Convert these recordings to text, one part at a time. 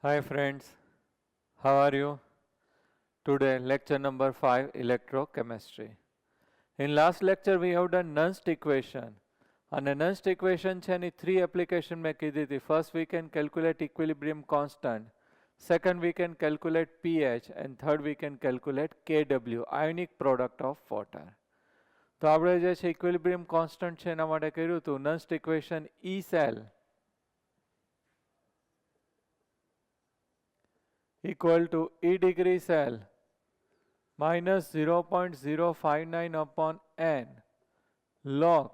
Hi friends, how are you? Today lecture number 5 electrochemistry. In last lecture we have done Nernst equation. And a Nernst equation છે એની three application મેં કીધી હતી. First we can calculate equilibrium constant. Second we can calculate pH and third we can calculate Kw, ionic product of water. તો આપણે જે છે equilibrium constant છે એના માટે કર્યું હતું Nernst equation E cell equal to E degree cell minus 0.059 upon n log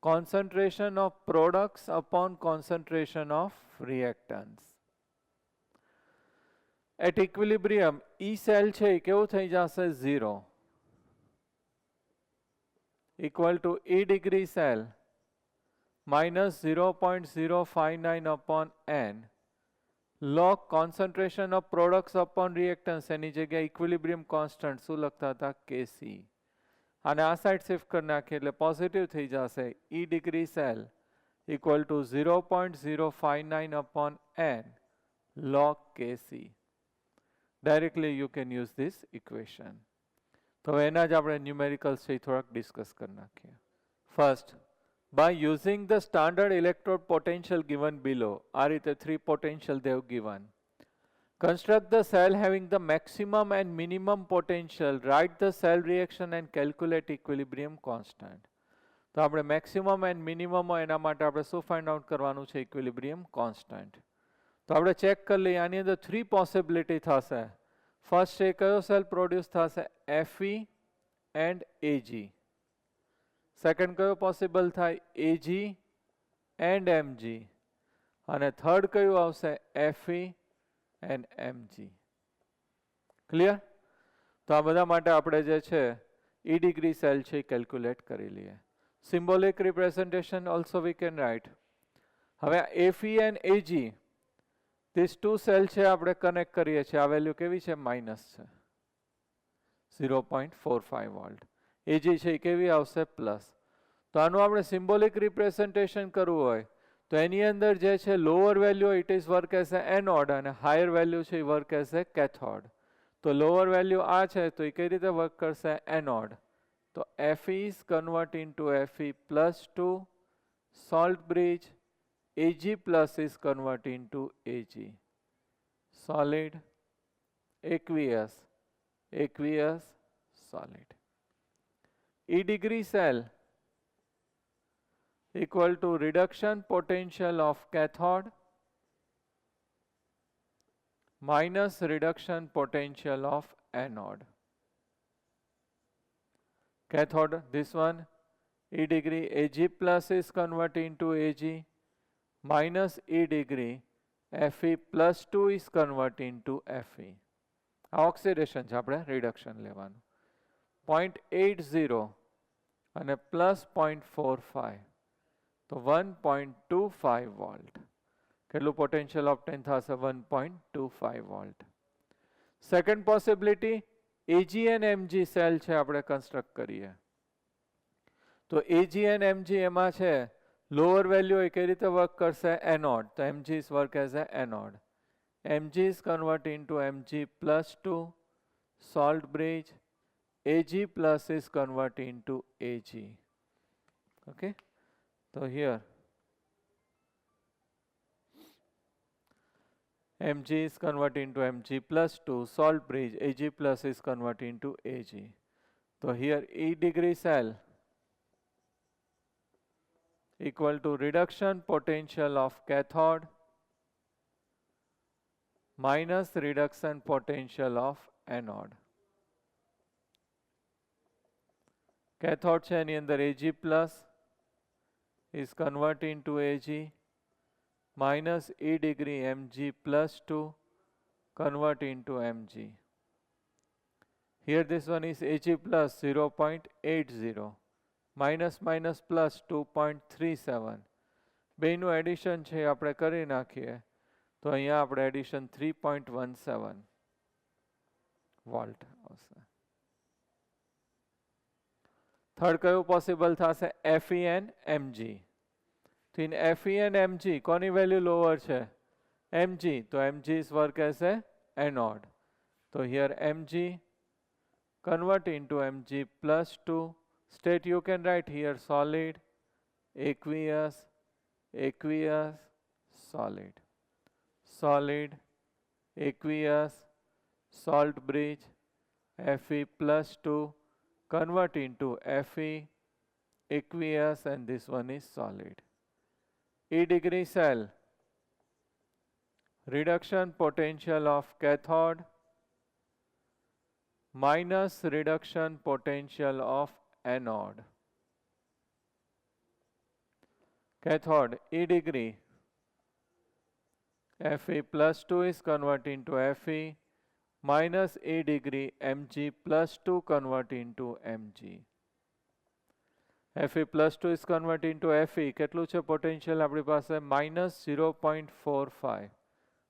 concentration of products upon concentration of reactants. At equilibrium E cell છે કેવું થઈ જશે 0 equal to E degree cell minus 0.059 upon n log concentration of products upon reactants એની જગ્યાએ equilibrium constant શું લખતા હતા Kc અને આ સાઈડ શિફ્ટ કરી નાખીએ એટલે પોઝિટિવ થઈ જશે E degree cell equal to 0.059 upon n log Kc. Directly you can use this equation. તો એના જ આપણે ન્યુમેરિકલ્સ છે થોડાક ડિસ્કસ કરી નાખીએ. First by using the standard electrode potential given below, are the three potential they have given. Construct the cell having the maximum and minimum potential, write the cell reaction and calculate equilibrium constant. તો આપણે maximum and minimum એના માટે આપણે શું find out કરવાનું છે equilibrium constant. તો આપણે ચેક કરી લઈએ આની અંદર three possibility થશે. ફર્સ્ટ છે કયો સેલ પ્રોડ્યુસ થશે Fe and Ag. સેકન્ડ કયો પોસિબલ થાય Ag and Mg અને થર્ડ કયું આવશે Fe and Mg. ક્લિયર? તો આ બધા માટે આપણે જે છે E degree સેલ છે કેલ્ક્યુલેટ કરી લઈએ. Symbolic representation also we can write. હવે Fe and Ag this two cell છે આપણે કનેક્ટ કરીએ છીએ. આ વેલ્યુ કેવી છે માઇનસ છે 0.45 વોલ્ટ. Ag છે કેવી આવશે પ્લસ. તો આનું આપણે સિમ્બોલિક રિપ્રેઝન્ટેશન કરવું હોય તો એની અંદર જે છે lower value it is work as a anode અને હાયર વેલ્યુ છે એ વર્ક એઝ એ કેથોડ. તો લોઅર વેલ્યુ આ છે તો એ કઈ રીતે વર્ક કરશે એનોડ. તો Fe is convert into Fe plus 2 salt bridge Ag plus is convert into Ag solid aqueous solid. E degree cell equal to reduction potential of cathode minus reduction potential of anode. Cathode, this one, E degree Ag plus is converted into Ag minus E degree Fe plus 2 is converted into Fe. Oxidation છે આપણે reduction લેવાનું 0.80 અને plus 0.45 તો 1.25 volt. કેટલું potential ઓબ્ટેન થશે 1.25 volt. Second possibility Ag and Mg cell છે આપણે construct કરીએ તો Ag and Mg એમાં છે લોઅર વેલ્યુ એ કઈ રીતે વર્ક કરશે એનોડ. તો Mg is work as a anode. Mg is converted into Mg plus 2 salt bridge Ag plus is converted into Ag. Okay, so here Mg is converted into Mg plus 2 salt bridge Ag plus is converted into Ag. So here E degree cell equal to reduction potential of cathode minus reduction potential of anode. Cathode છે એની અંદર Ag plus is converted into Ag minus E degree Mg plus 2 convert into Mg. Here this one is Ag plus 0.80 minus minus plus 2.37. બેનું addition છે આપણે કરી નાખીએ તો અહીંયા આપણે એડિશન 3.17 વોલ્ટ આવશે. થર્ડ કયું પોસિબલ થશે Fe and Mg. તો ઇન Fe and Mg કોની વેલ્યુ લોઅર છે Mg, so Mg is work as a anode. So here Mg convert into Mg plus 2. State you can write here solid, aqueous, aqueous, solid. Solid, aqueous, salt bridge, Fe plus 2, convert into Fe, aqueous, and this one is solid. E degree cell, reduction potential of cathode minus reduction potential of anode. Cathode E degree, Fe plus 2 is convert into Fe, minus E degree Mg plus 2 convert into Mg. Fe plus 2 is convert into Fe. કેટલું છે potential આપણી પાસે minus 0.45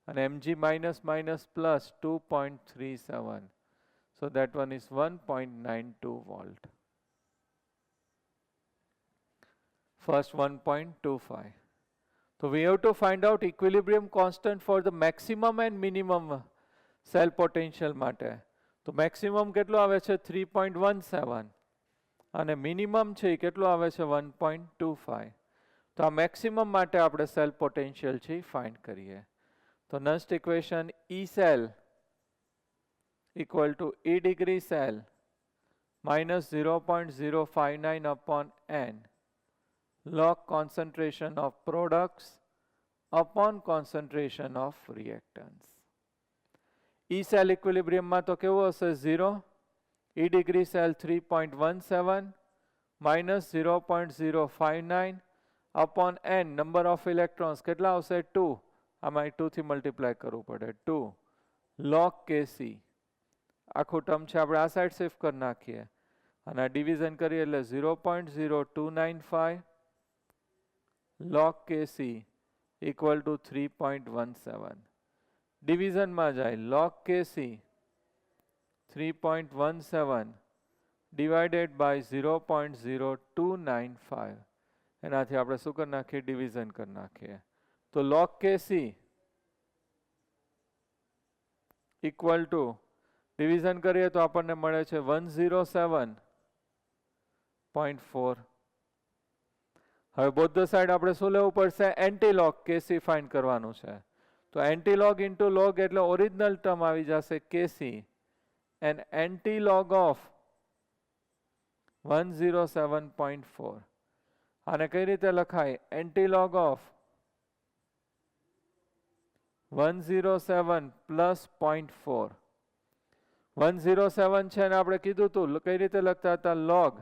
and Mg minus minus plus 2.37. So that one is 1.92 volt. First 1.25. So we have to find out equilibrium constant for the maximum and minimum cell potential માટે. તો maximum કેટલો આવે છે 3.17 અને minimum છે કેટલો આવે છે 1.25. તો આ maximum માટે આપણે cell potential છે find કરીએ. તો next equation E cell equal to E degree cell minus 0.059 upon N log concentration of products upon concentration of reactants. E cell equilibrium માં તો કેવો હશે 0, E degree cell 3.17 minus 0.059 upon N number of electrons કેટલા આવશે 2. આમાં 2 થી multiply કરવું પડે 2 log Kc. આખું ટર્મ છે આપણે આ સાઈડ શિફ્ટ કરી નાખીએ અને આ ડિવિઝન કરીએ એટલે 0.0295 log Kc equal to 3.17. Division માં જાય log Kc 3.17 divided by 0.0295. એનાથી આપણે શું કરી નાખીએ ડિવિઝન કરી નાખીએ તો log Kc equal to division કરીએ તો આપણને મળે છે 107.4. હવે both the side આપણે શું લેવું પડશે એન્ટીલોગ Kc ફાઇન્ડ કરવાનું છે. તો એન્ટીલોગ ઇન્ટુ લોગ એટલે ઓરિજિનલ ટર્મ આવી જશે Kc and antilog of 107.4. આને કઈ રીતે લખાય antilog of 107 plus 0.4. 107 છે ને આપણે કીધું હતું કઈ રીતે લખતા હતા log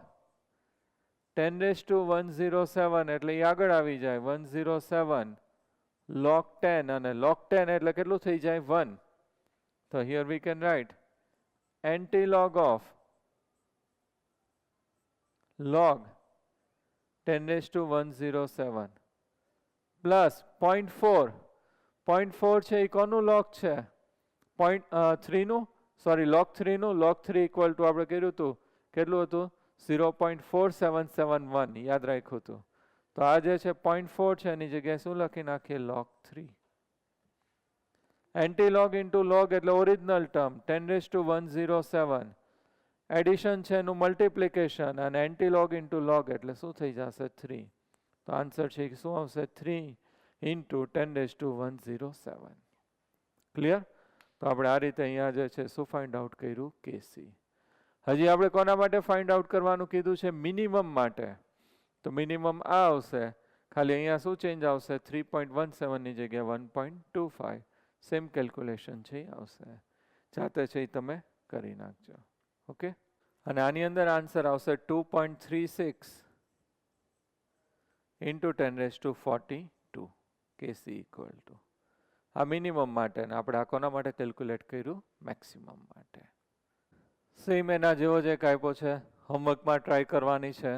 10 raised to 107 એટલે એ આગળ આવી જાય 107 log 10 અને log 10 એટલે કેટલું થઈ જાય 1. So here we can write antilog of log 10 raised to 107 plus 0.4. 0.4 છે એ કોનું log છે 0.3 નું સોરી log 3 નું log 3 equal to આપણે કર્યું હતું કેટલું હતું 0.4771 યાદ રાખ્યું હતું. તો આ જે છે 0.4 છે એની જગ્યાએ શું લખી નાખીએ log 3. એન્ટીલોગ ઇન્ટુ લોગ એટલે original term 10 raised to 107 addition છે એનું મલ્ટિપ્લિકેશન અને એન્ટીલોગ ઇન્ટુ લોગ એટલે શું થઈ જશે 3. તો આન્સર છે શું આવશે 3 into 10 raised to 107. ક્લિયર? તો આપણે આ રીતે અહીંયા જે છે શું ફાઇન્ડ આઉટ કર્યું Kc. હજી આપણે કોના માટે ફાઇન્ડ આઉટ કરવાનું કીધું છે મિનિમમ માટે. તો મિનિમમ આ આવશે ખાલી અહીંયા શું ચેન્જ આવશે 3.17 ની જગ્યાએ 1.25. સેમ કેલ્ક્યુલેશન છે એ આવશે જાતે છે એ તમે કરી નાખજો. ઓકે અને આની અંદર આન્સર આવશે 2.36 into 10 raised to 42 Kc equal to આ મિનિમમ માટે ને આપણે આ કોના માટે કેલ્ક્યુલેટ કર્યું મેક્સિમમ માટે. સેમ એના જેવો જ એક આપ્યો છે હોમવર્કમાં ટ્રાય કરવાની છે.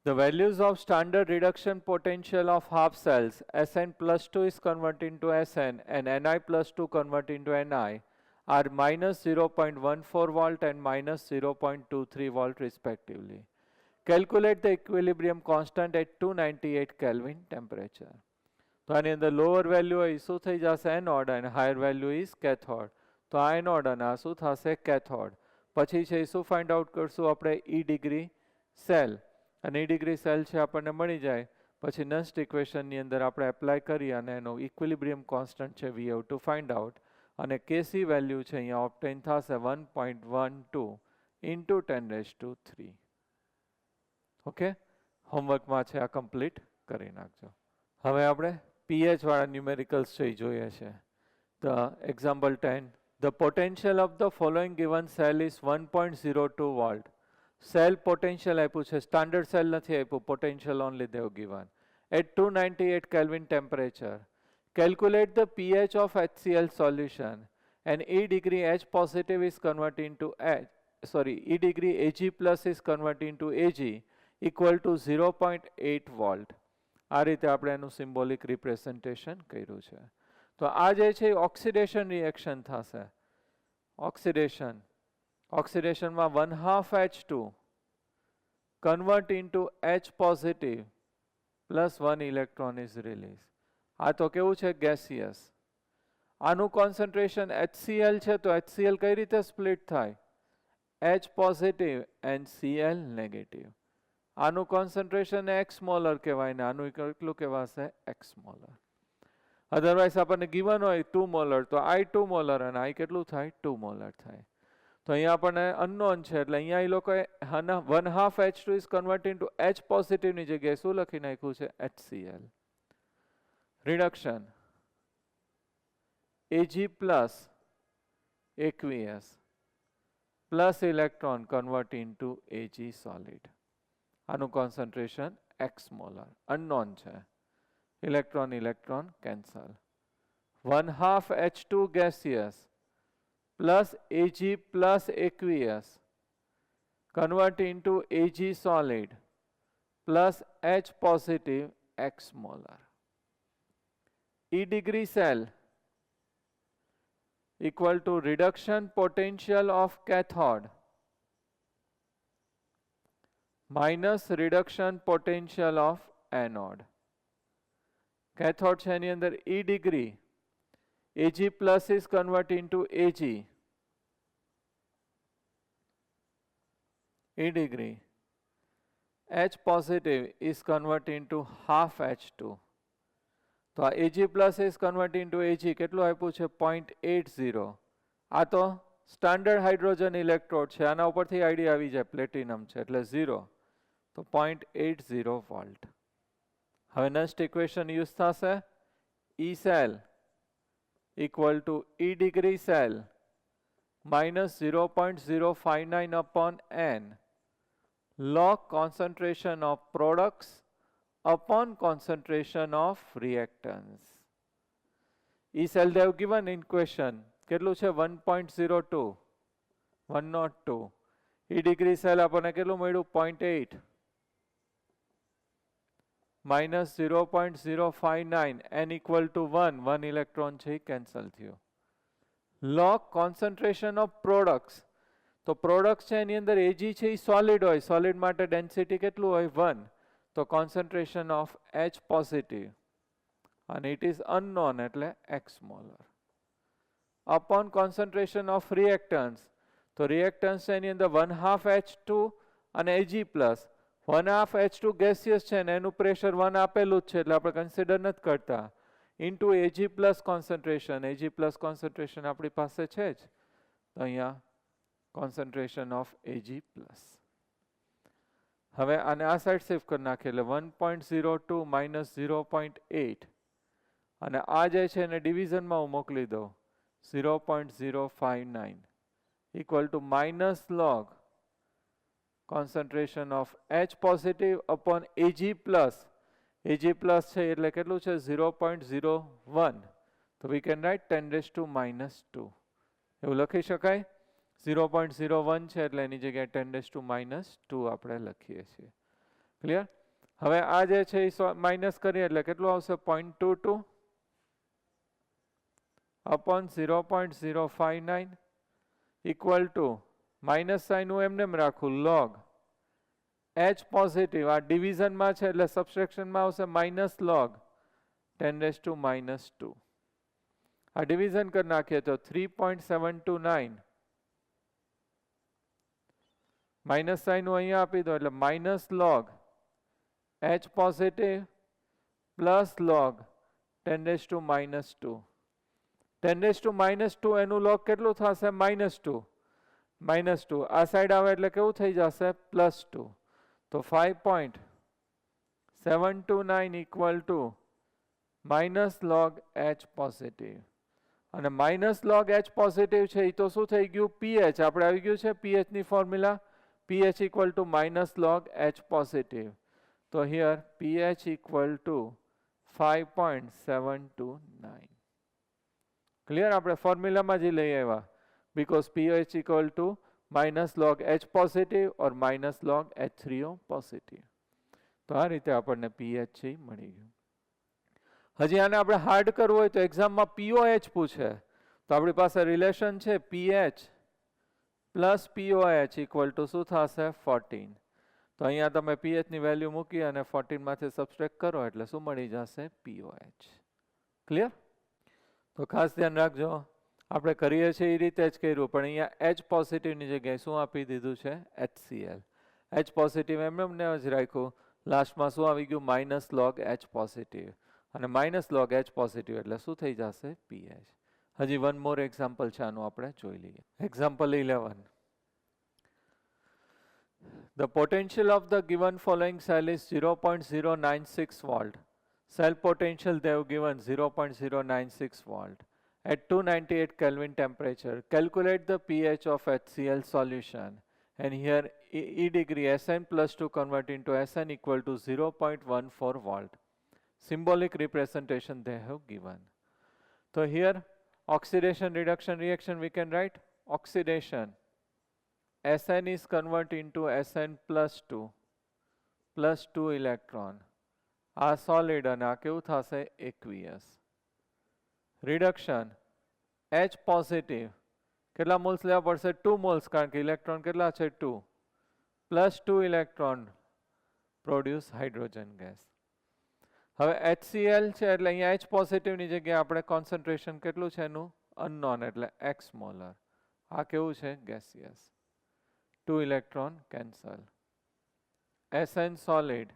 The values of standard reduction potential of half cells Sn plus 2 is converted into Sn and Ni plus 2 converted into Ni are minus 0.14 volt and minus 0.23 volt respectively. Calculate the equilibrium constant at 298 Kelvin temperature. તો આની અંદર lower value હોય શું થઈ જશે anode અને higher value is cathode. તો આ એનોડ અને આ શું થશે કેથોડ. પછી છે શું ફાઇન્ડ આઉટ કરશું આપણે ઈ ડિગ્રી સેલ, અને ઈ ડિગ્રી સેલ છે આપણને મળી જાય પછી નસ્ટ ઇક્વેશનની અંદર આપણે એપ્લાય કરી અને એનો ઇક્વિલિબ્રિયમ કોન્સ્ટન્ટ છે we have to find out, અને કેસી વેલ્યુ છે અહીંયા ઓબ્ટેન થશે 1.12 ઇન્ટુ 10⁻3. ઓકે, હોમવર્કમાં છે આ કમ્પ્લીટ કરી નાખજો. હવે આપણે પીએચ વાળા ન્યુમેરિકલ્સ જોઈએ છે. The example 10, the potential of the following given cell is 1.02 volt. Cell potential આપ્યું છે, સ્ટાન્ડર્ડ સેલ નથી આપ્યું, potential only they have given. At 298 Kelvin temperature, calculate the pH of HCl solution and E degree H positive is converted into E degree Ag plus is converted into Ag equal to 0.8 volt. આ રીતે આપણે એનું symbolic representation કર્યું છે. તો આ જે છે ઓક્સિડેશન રિએક્શન થશે. ઓક્સિડેશનમાં 1/2 H2 convert into H positive plus 1 electron is released. આ તો કેવું છે ગેસિયસ. આનું કોન્સન્ટ્રેશન HCl છે તો HCl કઈ રીતે સ્પ્લિટ થાય? H positive and Cl negative. આનું કોન્સન્ટ્રેશન X મોલર કહેવાય ને આનું કેટલું કહેવાશે X મોલર. અધરવાઇઝ આપણને ગિવન હોય 2 મોલર તો I 2 મોલર અને I કેટલું થાય 2 મોલર થાય. તો અહીંયા આપણને અનનોન છે એટલે અહીંયા એ લોકોએ 1/2 H2 is converted into H positive ની જગ્યાએ શું લખી નાખ્યું છે HCl. Reduction Ag plus aqueous plus electron convert into Ag solid. આનું કોન્સન્ટ્રેશન X મોલર અનનોન છે. Electron cancel. 1/2 H2 gaseous plus Ag plus aqueous convert into Ag solid plus H positive X molar. E degree cell equal to reduction potential of cathode minus reduction potential of anode. Cathode છે એની અંદર E degree Ag plus is converted into Ag. E degree H positive is converted into half H2. તો આ Ag plus is converted into Ag કેટલું આપ્યું છે 0.80. આ તો સ્ટાન્ડર્ડ હાઇડ્રોજન ઇલેક્ટ્રોડ છે, આના ઉપરથી આઈડિયા આવી જાય પ્લેટિનમ છે એટલે 0. તો 0.80 વોલ્ટ. હવે નેક્સ્ટ ઇક્વેશન યુઝ થશે E cell equal to E degree cell minus 0.059 upon N log concentration of products upon concentration of reactants. E cell they have given in question કેટલું છે 1.02 102. E degree cell આપણને કેટલું મળ્યું 0.8 minus 0.059 n equal to 1 electron છે cancel થયો. log concentration of products, તો products છે એની અંદર Ag છે એ સોલિડ હોય, સોલિડ માટે ડેન્સિટી કેટલું હોય 1, તો કોન્સન્ટ્રેશન ઓફ H પોઝિટિવ અને ઇટ ઇઝ અનનોન એટલે X molar. Upon concentration of reactants, તો રિએક્ટન્ટ્સ છે એની અંદર 1/2 H2 અને Ag પ્લસ 1/2 H2 ગેસિયસ છે ને એનું પ્રેશર 1 આપેલું જ છે એટલે આપણે કન્સિડર નથી કરતા, into Ag plus concentration. Ag plus concentration આપણી પાસે છે જ, તો અહીંયા કોન્સન્ટ્રેશન ઓફ Ag પ્લસ. હવે આને આ સાઈડ શિફ્ટ કરી નાખીએ એટલે 1.02 માઇનસ 0.8 અને આ જે છે એને ડિવિઝનમાં હું મોકલી દઉં 0.059 equal to minus log concentration of H positive upon Ag plus. Ag plus છે એટલે કેટલું છે 0.01. તો we can write 10⁻². એવું લખી શકાય. 0.01 છે એટલે એની જગ્યાએ 10⁻² આપણે લખીએ છીએ. ક્લિયર? હવે આ જે છે એ માઇનસ કરીએ એટલે કેટલું આવશે 0.22 upon 0.059 equal to minus sign હું એમને રાખું log H પોઝિટિવ આ ડિવિઝનમાં છે એટલે સબસ્ટ્રેક્શનમાં આવશે માઇનસ log 10⁻². આ ડિવિઝન કરી નાખીએ તો 3.729 માઇનસ સાઇન અહીંયા આપી દો એટલે minus log h positive plus log 10⁻². 10⁻² એનું log કેટલું થશે? -2. -2 આ સાઈડ આવે એટલે કેવું થઈ જશે? +2. તો 5.729 equal to minus log h positive. અને માઇનસ log h પોઝિટિવ છે એ તો શું થઈ ગયું? pH. આપણે આવી ગયું છે pH ની formula. pH equal to minus log h positive. So here pH equal to 5.729. Clear? આપણે ફોર્મ્યુલામાં જ લઈ આવ્યા. Because pH equal to minus log h positive or minus log h3O positive. તો આ રીતે આપણને pH છે મળી ગયું. હજી આને આપણે હાર્ડ કરવું હોય તો એક્ઝામમાં POH પૂછે તો આપણી પાસે રિલેશન છે pH plus POH equal to શું થશે? 14. તો અહીંયા તમે pH ની વેલ્યુ મૂકી અને 14 માંથી સબસ્ટ્રેક્ટ કરો એટલે શું મળી જશે? POH. ક્લિયર? તો ખાસ ધ્યાન રાખજો, આપણે કરીએ છીએ એ રીતે જ કર્યું પણ અહીંયા H પોઝિટિવની જગ્યાએ શું આપી દીધું છે? HCl. H પોઝિટિવ એમને જ રાખ્યું. લાસ્ટમાં શું આવી ગયું? Minus log H positive. અને માઇનસ log H પોઝિટિવ એટલે શું થઈ જશે? pH. હજી વન મોર એક્ઝામ્પલ છે, આનું આપણે જોઈ લઈએ. Example 11. The potential of the given following cell is 0.096 volt. Cell potential they have given 0.096 volt. At 298 Kelvin temperature, calculate the pH of HCl solution. And here E degree Sn plus 2 convert into Sn equal to 0.14 volt. Symbolic representation they have given. So here oxidation reduction reaction we can write oxidation. Sn is converted into Sn plus 2 electron. આ solid અને આ કેવું થશે? aqueous. Reduction H positive કેટલા moles લેવા પડશે? 2 moles કારણ કે ઇલેક્ટ્રોન કેટલા છે? 2 plus 2 electron produce hydrogen gas. હવે HCl છે એટલે અહીંયા H પોઝિટિવ ની જગ્યાએ આપણે કોન્સન્ટ્રેશન કેટલું છે એનું? અનનોન એટલે x મોલર. આ કેવું છે? Gaseous. 2 electron cancel. Sn solid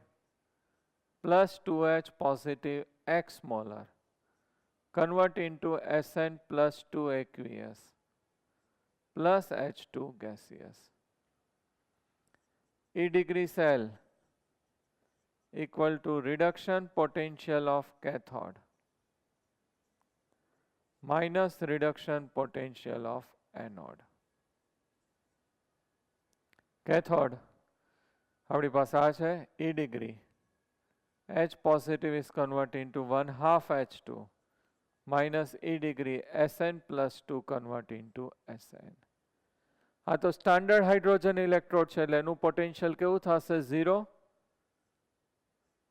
plus 2H positive x molar convert into Sn plus 2 aqueous plus H2 gaseous. E degree cell equal to reduction potential of cathode minus reduction potential of anode. Cathode આપણી પાસે આ છે E degree. H positive is converted into 1/2 H2 minus E degree Sn plus 2 convert into Sn. આ તો standard hydrogen electrode છે એટલે એનું potential કેવું થશે? 0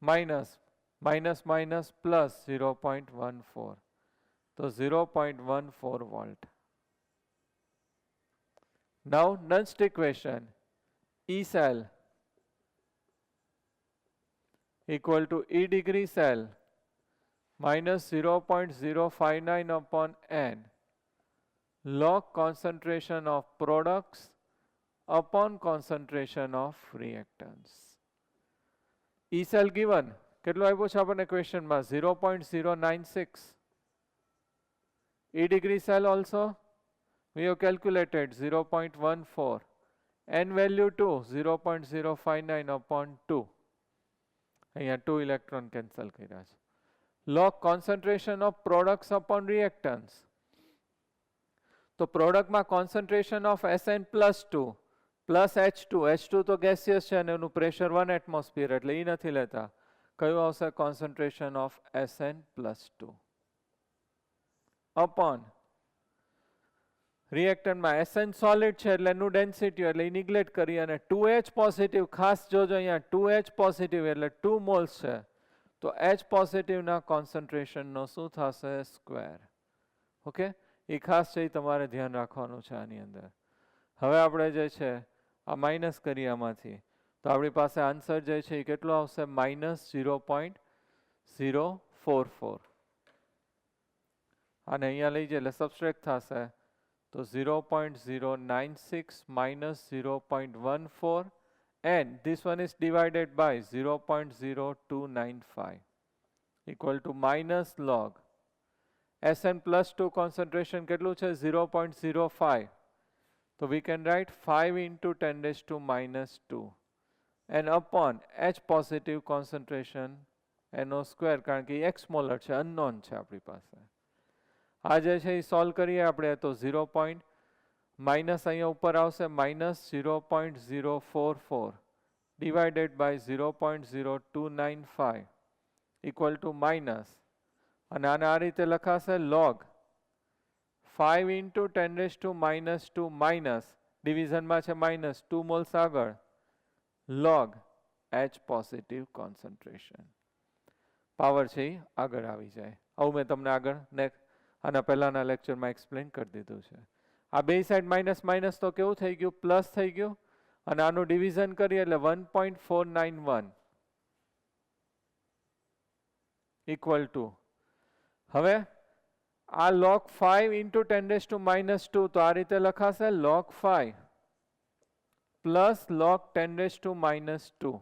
માઇનસ માઇનસ માઇનસ પ્લસ 0.14. તો 0.14 volt. Now next equation E cell equal to E degree cell minus 0.059 upon N log concentration of products upon concentration of reactants. E cell given કેટલું આવ્યું છે આપણને ક્વેશ્ચનમાં? 0.096. E degree cell also we have calculated 0.14. N value 2, 0.059 upon 2. અહીંયા 2 electron cancel કર્યા છે. Log concentration of products upon reactants. તો પ્રોડક્ટમાં concentration of Sn plus 2 plus H2. H2 તો gaseous છે અને એનું પ્રેશર 1 atmosphere એટલે એ નથી લેતા. કયું આવશે? concentration of Sn plus 2 upon રિએક્ટન્ટમાં Sn solid છે એટલે એનું ડેન્સિટી એટલે એ નિગ્લેક્ટ કરી અને 2H પોઝિટિવ ખાસ જોજો અહીંયા 2H પોઝિટિવ એટલે 2 મોલ્સ છે તો H પોઝિટિવના કોન્સન્ટ્રેશનનો શું થશે? સ્ક્વેર. ઓકે, એ ખાસ છે એ તમારે ધ્યાન રાખવાનું છે આની અંદર. હવે આપણે જે છે આ માઇનસ કરીએ આમાંથી તો આપણી પાસે આન્સર જે છે એ કેટલો આવશે? -0.05 0.044 અને અહીંયા લઈ જાય એટલે સબસ્ટ્રેક્ટ થશે તો 0.096 minus 0.14 and this one is divided by 0.0295 equal to minus log Sn plus 2 concentration કેટલું છે 0.05 so we can write 5 into 10 raised to minus 2 and upon H positive concentration NO square કારણ કે x molar છે unknown છે આપણી પાસે આ જે છે એ સોલ્વ કરીએ આપણે તો 0. માઇનસ અહીંયા ઉપર આવશે minus 0.044 divided by 0.0295 equal to minus અને આને આ રીતે લખાશે log 5 into 10 raised to minus 2 minus ડિવિઝનમાં છે માઇનસ 2 મોલ્સ આગળ log H positive concentration power છે એ આગળ આવી જાય આવું મેં તમને આગળ આના પહેલાના લેક્ચરમાં એક્સપ્લેન કરી દીધું છે આ બે સાઈડ માઇનસ માઇનસ તો કેવું થઈ ગયું પ્લસ થઈ ગયું અને આનું ડિવિઝન કરીએ એટલે 1.491 ઇક્વલ ટુ હવે આ log 5 into 10 raised to minus 2 તો આ રીતે લખાશે log 5 plus log 10 raised to minus 2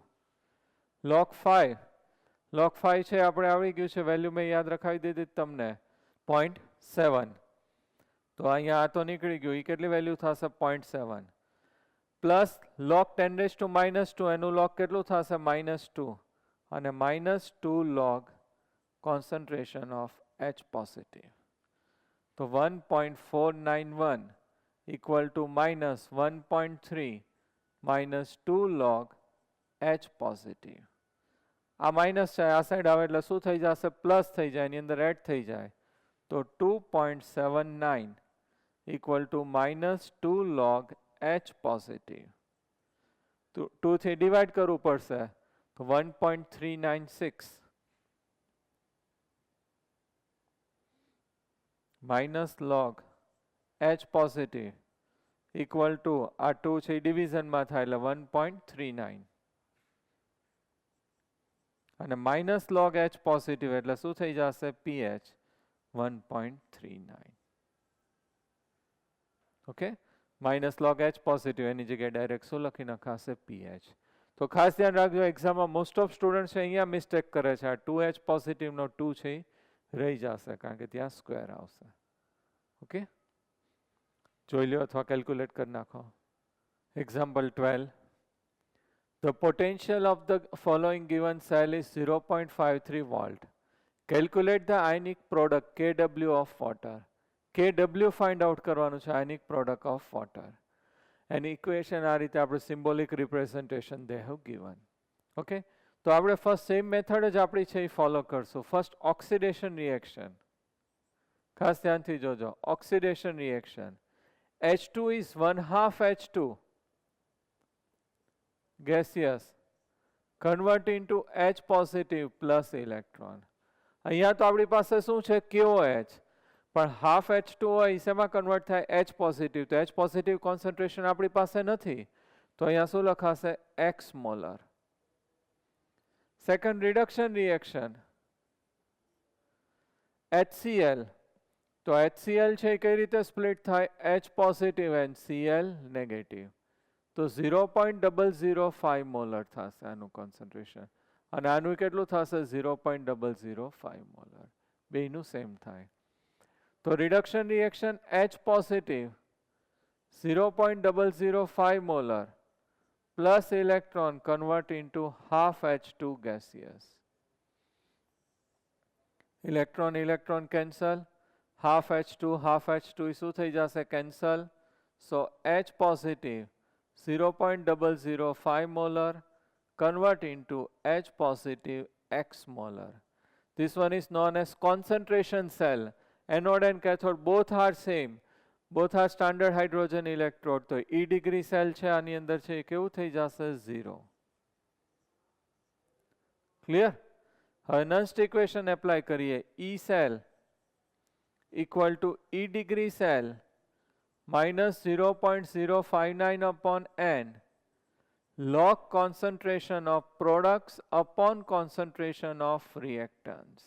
log 5 છે આપણે આવડી ગયું છે વેલ્યુ મેં યાદ રખાવી દીધી તમને 0.7 તો અહીંયા આ તો નીકળી ગયું એ કેટલી વેલ્યુ થશે 0.7 plus log 10 raised to minus 2 એનું log કેટલું થશે -2 અને -2 log concentration of H positive તો 1.491 equal to minus 1.3 minus 2 log H positive આ માઇનસ છે આ સાઈડ આવે એટલે શું થઈ જશે પ્લસ થઈ જાય એની અંદર એડ થઈ જાય તો 2.79 equal to minus 2 log H positive તો 2 થી ડિવાઇડ કરવું પડશે તો 1.396 minus log H positive equal to આ 2 છે ડિવિઝનમાં થાય એટલે 1.39 અને માઇનસ log H positive એટલે શું થઈ જશે pH 1.39 okay minus log H positive એની જગ્યાએ ડાયરેક્ટ શું લખી નખાશે pH તો ખાસ ધ્યાન રાખજો એક્ઝામમાં મોસ્ટ ઓફ સ્ટુડન્ટ છે અહીંયા મિસ્ટેક કરે છે આ 2H પોઝિટિવ નો 2 છે રહી જશે કારણ કે ત્યાં સ્ક્વેર આવશે ઓકે જોઈ લો અથવા કેલ્ક્યુલેટ કરી નાખો example 12 The potential of the following given cell is 0.53 volt. Calculate the ionic product Kw of water. Kw find out કરવાનું છે ionic product of water. And equation આ રીતે આપણે symbolic representation they have given. Okay? તો આપણે first same method જ આપણી છે એ follow કરશું. First oxidation reaction. ખાસ ધ્યાનથી જોજો. Oxidation reaction. H2 is 1/2 H2. Gaseous convert into H positive plus electron અહીંયા તો આપણી પાસે શું છે KOH પણ half H2 હોય શેમાં કન્વર્ટ થાય H positive તો H positive concentration આપણી પાસે નથી તો અહીંયા શું લખાશે X molar second reduction reaction HCl તો HCl છે કઈ રીતે સ્પ્લિટ થાય H positive and Cl negative તો 0.005 મોલર થશે આનું કોન્સન્ટ્રેશન અને આનું કેટલું થશે 0.005 મોલર બેયનું સેમ થાય તો reduction reaction H positive 0.005 molar plus electron convert into half H2 gaseous electron cancel half H2 શું થઈ જશે cancel so H positive 0.005 molar convert into H positive X molar. This one is known as concentration cell. Anode and cathode both are same. Both are standard hydrogen electrode. તો E degree cell છે આની અંદર છે કેવું થઈ જશે 0. Clear? હવે Nernst equation apply કરીએ. E cell equal to E degree cell minus 0.059 upon N log concentration of products upon concentration of reactants.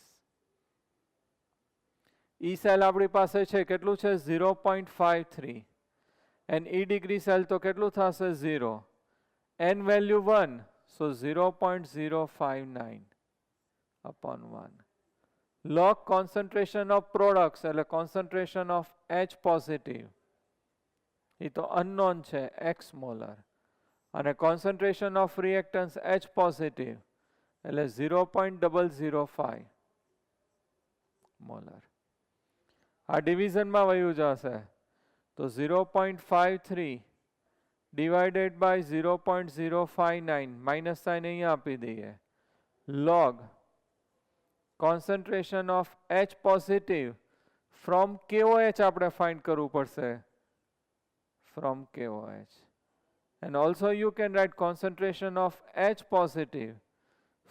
E cell આપણી પાસે છે કેટલું છે 0.53 and E degree સેલ તો કેટલું થશે 0, n value 1, so 0.059 upon 1. Log concentration of products એટલે concentration of H positive એ તો unknown છે x molar અને concentration of reactants H positive એટલે 0.005 મોલર. આ ડિવિઝનમાં વયું જશે તો 0.53 ડિવાઇડેડ બાય 0.059 માઇનસ સાઇન અહીંયા આપી દઈએ log concentration of H positive from KOH આપણે ફાઇન્ડ કરવું પડશે from KOH. And also you can write concentration of H positive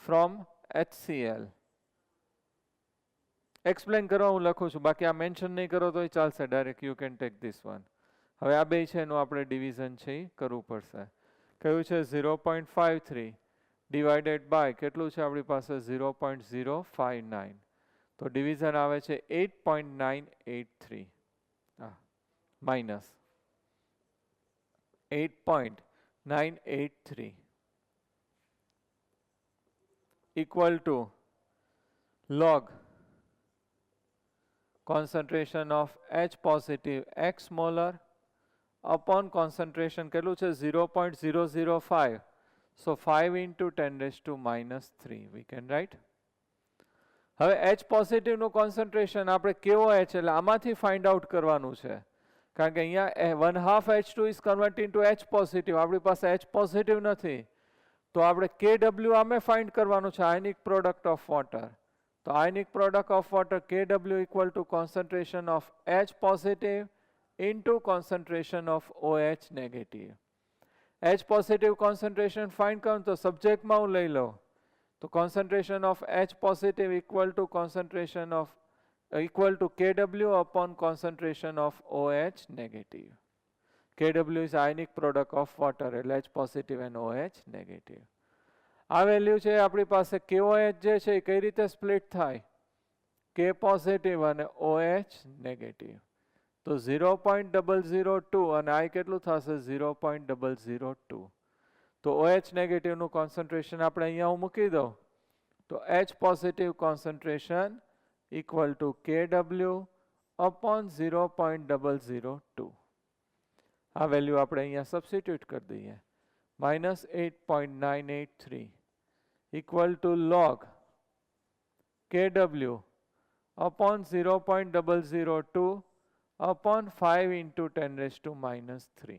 from HCl. Explain કરો હું લખું છું બાકી આ મેન્શન નહીં કરો તો ચાલશે direct you can take this one. હવે આ બે છે એનું આપણે ડિવિઝન છે એ કરવું પડશે. કયું છે 0.53 ડિવાઇડેડ બાય કેટલું છે આપણી પાસે 0.059 તો ડિવિઝન આવે છે 8.983 minus 8.983 equal to log concentration of H positive x molar upon concentration કેટલું છે 0.005 so 5 into 10 raised to minus 3 we can write. હવે H positive નું concentration આપણે KOH એટલે આમાંથી ફાઇન્ડ આઉટ કરવાનું છે કારણ કે અહીંયા 1/2 H2 is converting to H positive આપણી પાસે H positive નથી તો આપણે KW આમે ફાઇન્ડ કરવાનું છે આયનિક પ્રોડક્ટ ઓફ વોટર તો ionic product of water KW equal to concentration of H positive into concentration of OH negative. H positive concentration find કરું તો સબ્જેક્ટમાં હું લઈ લઉં તો concentration of H positive equal to concentration of equal to KW upon concentration of OH negative. KW is ionic product of water એટલે H positive and OH negative. આ value છે આપણી પાસે KOH જે છે એ કઈ રીતે સ્પ્લિટ થાય K positive અને OH negative તો 0.002 અને I કેટલું થશે 0.002 તો OH negative નું concentration આપણે અહીંયા હું મૂકી દઉં તો H positive concentration equal to KW upon 0.002 આ વેલ્યુ આપણે અહીંયા સબસ્ટિટ્યુટ કરી દઈએ minus 8.983 equal to log KW upon 0.002 upon 5 into 10 raised to minus 3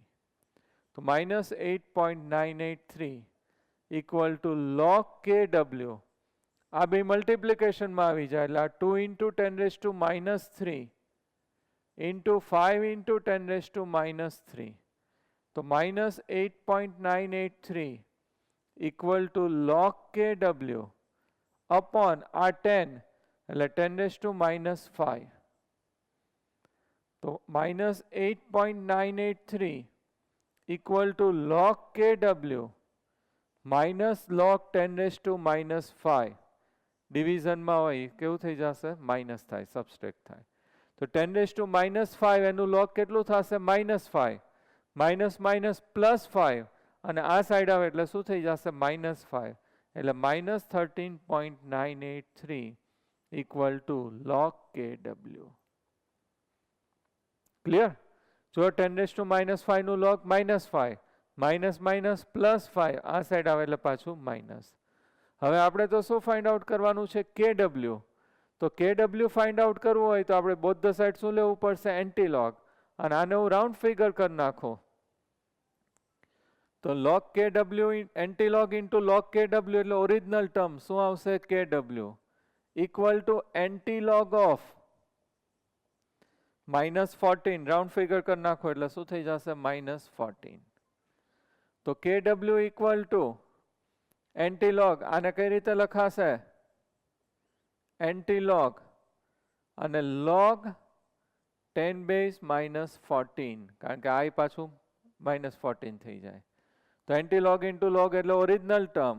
તો minus 8.983 equal to log KW આ બે મલ્ટિપ્લિકેશનમાં આવી જાય એટલે 2 into 10 raised to minus 3 into 5 into 10 raised to minus 3 તો minus 8.983 equal to log KW upon આ 10 એટલે 10 raised to minus 5 તો minus 8.983 equal to log KW minus log 10 raised to minus 5 ડિવિઝનમાં હોય કેવું થઈ જશે માઇનસ થાય સબસ્ટ્રેક્ટ થાય તો 10 raised to minus 5 એનું log કેટલું થશે minus 5 minus minus plus 5 અને આ સાઈડ આવે એટલે શું થઈ જશે minus 5 એટલે minus 13.983 equal to log KW. Clear? જો 10 raised to minus 5 નું log minus 5 minus minus plus 5 આ સાઈડ આવે એટલે પાછું minus. હવે આપણે તો શું ફાઇન્ડ આઉટ કરવાનું છે KW તો KW ફાઇન્ડ આઉટ કરવું હોય તો આપણે બોથ ધ સાઈડ શું લેવું પડશે એન્ટીલોગ અને આને હું રાઉન્ડ ફિગર કરી નાખું તો log KW antilog into log KW એટલે ઓરિજિનલ ટર્મ શું આવશે KW equal to antilog of -14 round figure કરી નાખો એટલે શું થઈ જશે -14 તો KW ઇક્વલ ટુ એન્ટીલોગ આને કઈ રીતે લખાશે એન્ટીલોગ અને log 10 base -14 કારણ કે I પાછું -14 થઈ જાય તો એન્ટીલોગ ઇન્ટુ log એટલે original term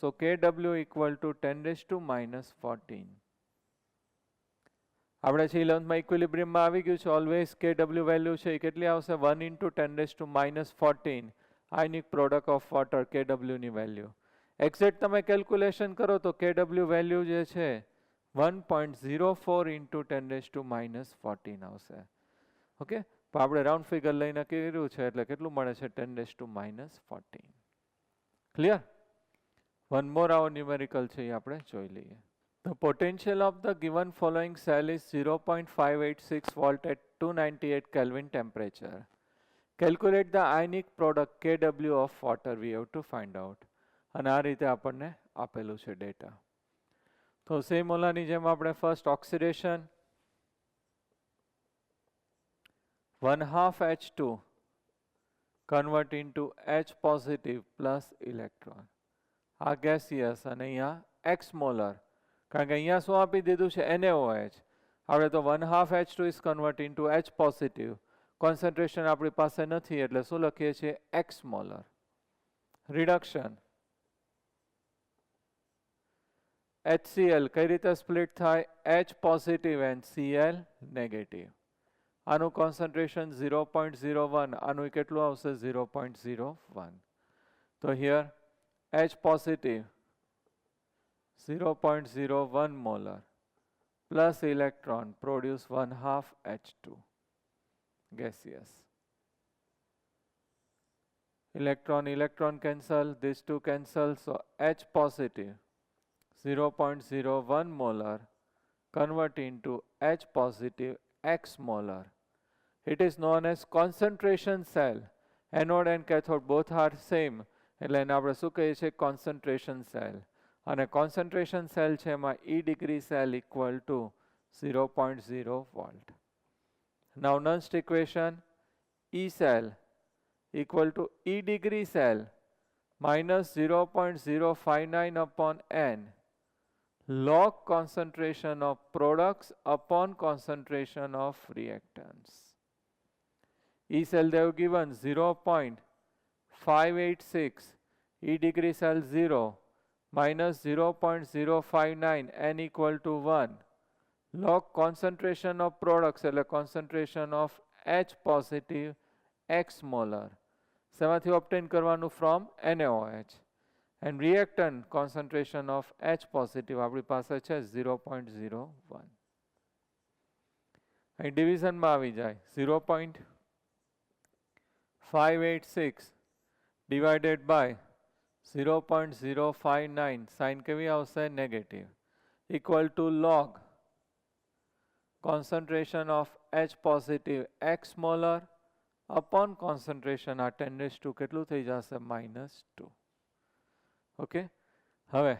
so KW equal to 10 raised to -14 આપણે છે 11thમાં ઇક્વિલિબ્રિયમમાં આવી ગયું છે. ઓલવેઝ Kw વેલ્યુ છે એ કેટલી આવશે? 1 × 10⁻14 ionic product of water Kw ની વેલ્યુ. એક્ઝેક્ટ તમે કેલ્ક્યુલેશન કરો તો Kw વેલ્યુ જે છે 1.04 × 10⁻14 આવશે. ઓકે, તો આપણે રાઉન્ડ ફિગર લઈને કર્યું છે એટલે કેટલું મળે છે? 10⁻14. ક્લિયર? વન મોર આવો ન્યુમેરિકલ છે એ આપણે જોઈ લઈએ. The potential of the given following cell is 0.586 volt at 298 Kelvin temperature. Calculate the ionic product Kw of water we have to find out. અને આ રીતે આપણને આપેલું છે ડેટા. તો સેમ ઓલાની જેમ આપણે first oxidation 1/2 H2 convert into H positive plus electron. આ gaseous અને અહીંયા X molar. કારણ કે અહીંયા શું આપી દીધું છે? NaOH. આપણે તો 1/2 H2 is convert into H positive. Concentration આપણી પાસે નથી એટલે શું લખીએ છીએ? X molar. રિડક્શન HCl કઈ રીતે સ્પ્લિટ થાય? H positive and Cl negative. આનું કોન્સન્ટ્રેશન 0.01. આનું કેટલું આવશે? 0.01. તો here H positive 0.01 molar plus electron produce 1/2 H2 gaseous. Electron cancel, these two cancel, so H positive 0.01 molar convert into H positive X molar. It is known as concentration cell. Anode and cathode both are same. એટલે એને આપણે શું કહીએ છીએ? concentration cell. અને concentration cell છે એમાં E degree cell equal to 0.0 volt. Now Nernst equation E cell equal to E degree cell minus 0.059 upon N log concentration of products upon concentration of reactants. E cell they have given 0.586, E degree cell 0 minus 0.059, N equal to 1. Log concentration of products, એટલે concentration of H positive X molar. શેમાંથી obtain કરવાનું? from NaOH. And reactant concentration of H positive આપણી પાસે છે 0.01. અહીં ડિવિઝનમાં આવી જાય 0.586 divided by 0.059, sign કેવી આવશે? Negative. Equal to log concentration of H positive X molar upon concentration આ 10⁻² કેટલું થઈ જશે? -2. ઓકે, હવે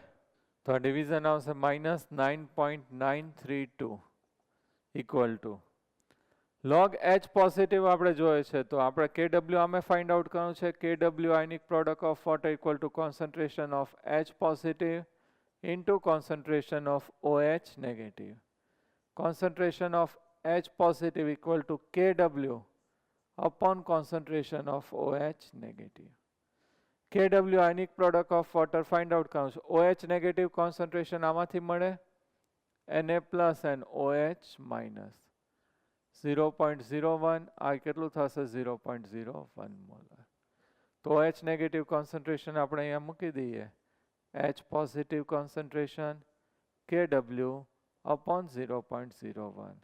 તો આ ડિવિઝન આવશે -9.932 equal to log H positive આપણે જોઈએ છે તો આપણે Kw આમે ફાઇન્ડ આઉટ કરવાનું છે. Kw ionic product of water equal to concentration of H positive into concentration of OH negative. Concentration of H positive equal to Kw upon concentration of OH negative. Kw ionic product of water find out comes. OH negative concentration આમાંથી મળે Na plus and OH minus 0.01. આ કેટલું થશે? 0.01 molar. તો OH negative concentration આપણે અહીંયા મૂકી દઈએ. H positive concentration Kw upon 0.01.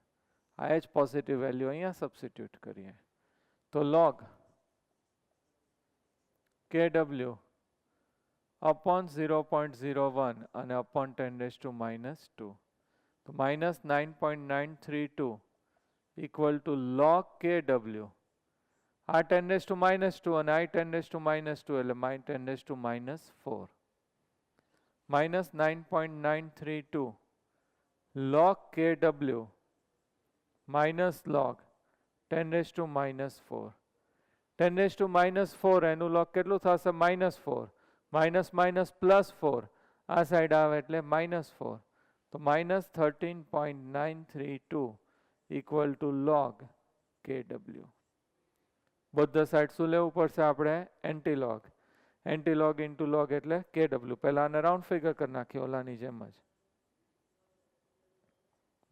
આ H positive value અહીંયા substitute કરીએ તો log Kw upon 0.01 અને upon 10⁻². તો -9.932 equal to log Kw. આ 10⁻² અને આ 10⁻² એટલે -10⁻⁴. -9.932 log Kw minus log 10⁻⁴. 10⁻⁴ એનું log કેટલું થશે? -4. માઇનસ માઇનસ +4 આ સાઈડ આવે એટલે -4. તો -13.932 equal to log Kw. બધા સાઈડ શું લેવું પડશે આપણે? એન્ટીલોગ. એન્ટીલોગ ઇન્ટુ લોગ એટલે Kw. પહેલા આને રાઉન્ડ ફિગર કરી નાખીએ ઓલાની જેમ જ.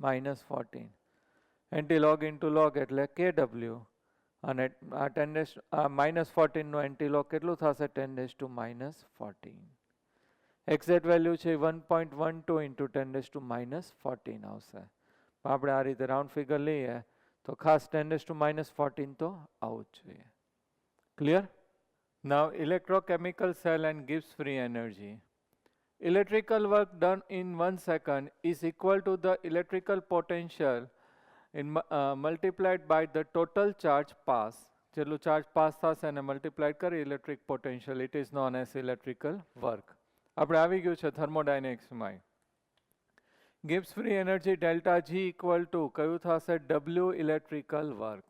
-14 એન્ટીલોગ ઇન્ટુ લોગ એટલે kW, અને આ 10 -14 નું એન્ટીલોગ કેટલું થશે? 10 - 14. એક્ઝેક્ટ વેલ્યુ છે 1.12 ઇન્ટુ 10 - 14 આવશે. આપણે આ રીતે રાઉન્ડ ફિગર લઈએ તો ખાસ 10 - 14 તો આવું જ જોઈએ. Clear? Now electrochemical cell and Gibbs free energy. Electrical work done in 1 second is equal to the electrical potential multiplied by the total charge pass. જેટલું ચાર્જ પાસ થશે અને મલ્ટીપ્લાઇડ કરી electric potential, it is known as electrical work. આપણે આવી ગયું છે થર્મોડાયનેમિક્સમાં. Gibbs free energy delta G equal to કયું થશે? W electrical work.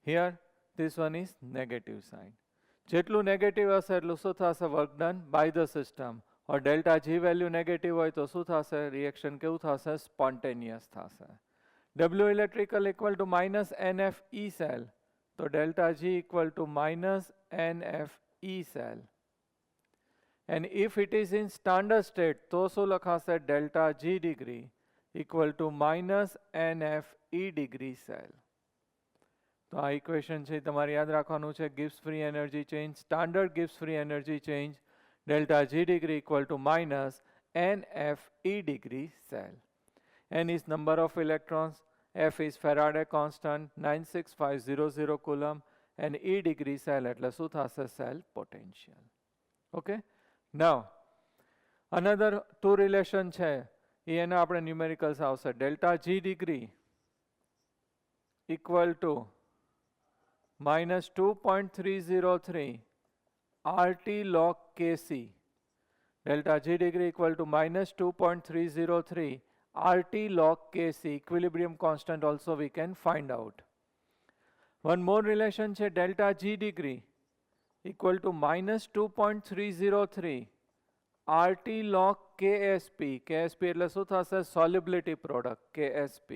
Here this one is negative sign. જેટલું નેગેટિવ હશે એટલું શું થશે? Work done by the system. Or delta G value negative હોય તો શું થશે? રિએક્શન કેવું થશે? સ્પોન્ટેનિયસ થશે. W electrical equal to -NF E cell. તો delta G equal to -NF E cell. And if it is in standard state તો શું લખાશે? Delta G degree equal to -NF E degree cell. તો આ equation છે તમારે યાદ રાખવાનું છે. Gibbs free energy change, standard Gibbs free energy change, delta G degree equal to -NF E degree cell. N is number of electrons, F is Faraday constant 96500 coulomb, and E degree cell એટલે શું થશે? cell potential. Okay? Now another two relation છે એના આપણે numericals આવશે. delta G degree equal to -2.303 RT log Kc. Delta G degree equal to -2.303 RT log Kc. Equilibrium constant also we can find out. One more relation છે delta G degree equal to -2.303 RT log Ksp. Ksp એટલે શું થશે? solubility product Ksp.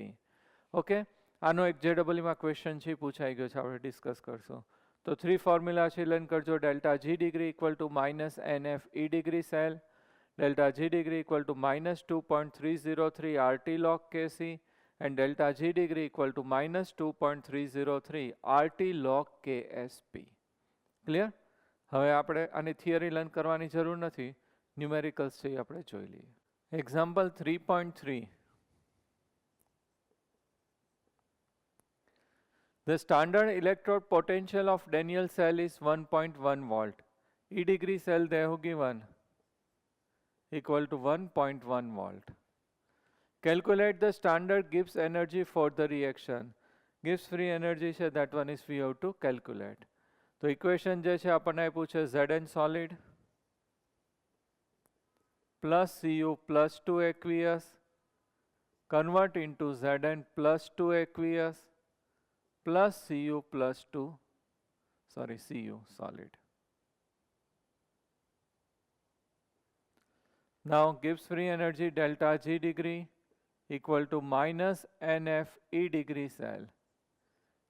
Okay? આનો એક JEE માં question છે, પૂછાઈ ગયો છે, આપણે ડિસ્કસ કરશું. તો 3 ફોર્મ્યુલા છે, લર્ન કરજો. Delta G degree equal to -NF E degree cell, delta G degree equal to -2.303 RT log Kc, and delta G degree equal to -2.303 RT log Ksp. Clear? હવે આપણે આની થિયરી લર્ન કરવાની જરૂર નથી, numericals છે આપણે જોઈ લઈએ. Example 3.3. The standard electrode potential of Daniell cell is 1.1 volt. E degree cell they have given equal to 1.1 volt. Calculate the standard Gibbs energy for the reaction. Gibbs free energy છે, that one is we have to calculate. તો equation જે છે આપણને પૂછે Zn solid plus Cu plus 2 aqueous convert into Zn plus 2 aqueous plus Cu plus 2, Cu solid. Now Gibbs free energy delta G degree equal to -NF E degree cell.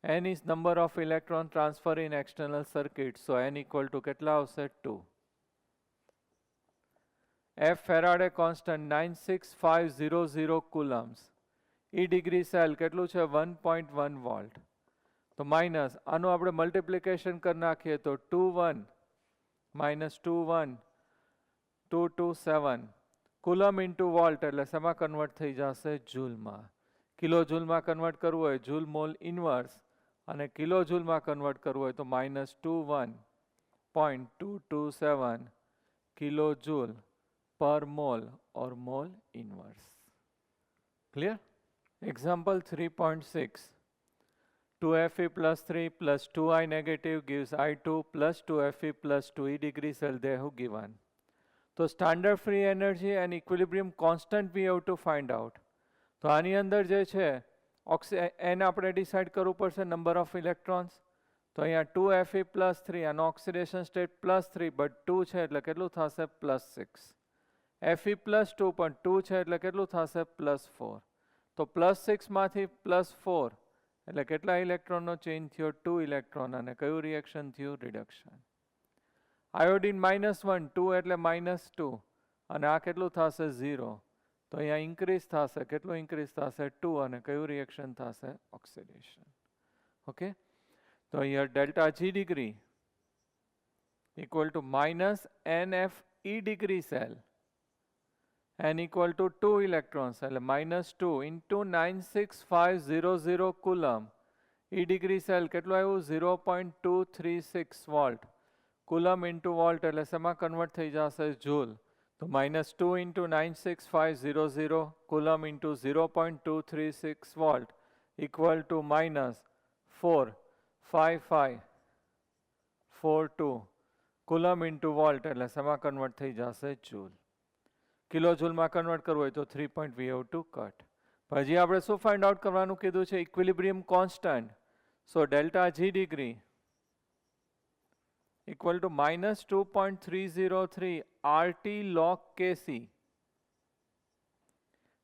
N is number of electron transfer in external circuit, so N equal to કેટલા આવશે? 2. F Faraday constant 96500 coulombs. E degree cell કેટલું છે? 1.1 volt. તો minus આનું આપણે multiplication કરી નાખીએ તો 2 1 -2 1 227 કુલમ ઇન્ટુ વોલ્ટ એટલે શેમાં કન્વર્ટ થઈ જશે? જૂલમાં. કિલો જૂલમાં કન્વર્ટ કરવું હોય જૂલ મોલ ઇન્વર્સ, અને કિલો જૂલમાં કન્વર્ટ કરવું હોય તો -21.227 kilo joule per mole or mole inverse. Clear? Example 3.6. 2Fe plus 3 plus 2I negative gives I2 plus 2Fe plus 2E degree cell they have given. So standard free energy and equilibrium constant we have to find out. તો આની અંદર જે છે એને આપણે decide કરવું પડશે number of electrons. તો અહીંયા 2Fe plus 3 આનો ઓક્સિડેશન સ્ટેટ +3 બટ 2 છે એટલે કેટલું થશે? +6. Fe plus 2 પણ 2 છે એટલે કેટલું થશે? +4. તો +6 માંથી +4 એટલે કેટલા ઇલેક્ટ્રોનનો ચેન્જ થયો? 2 ઇલેક્ટ્રોન. અને કયું રિએક્શન થયું? રિડક્શન. આયોડિન -1 2 એટલે -2 અને આ કેટલું થશે? 0. તો અહીંયા ઇન્ક્રીઝ થશે, કેટલું ઇન્ક્રીઝ થશે? 2, અને કયું રિએક્શન થશે? ઓક્સિડેશન. ઓકે, તો અહીંયા delta G degree equal to minus NFE degree cell, n equal to 2 electrons, એટલે minus 2 into 96500 coulomb. E degree cell કેટલું આવ્યું? 0.236 volt. coulomb into volt એટલે શેમાં કન્વર્ટ થઈ જશે? જૂલ. તો minus 2 into 96500 coulomb into 0.236 volt equal to minus 45542 coulomb into volt એટલે શેમાં કન્વર્ટ થઈ જશે? જૂલ. કિલો જૂલમાં કન્વર્ટ કરવું હોય તો 3. we have to cut. પછી આપણે શું ફાઇન્ડ આઉટ કરવાનું કીધું છે? Equilibrium constant. So delta G degree equal to minus 2.303 RT log Kc.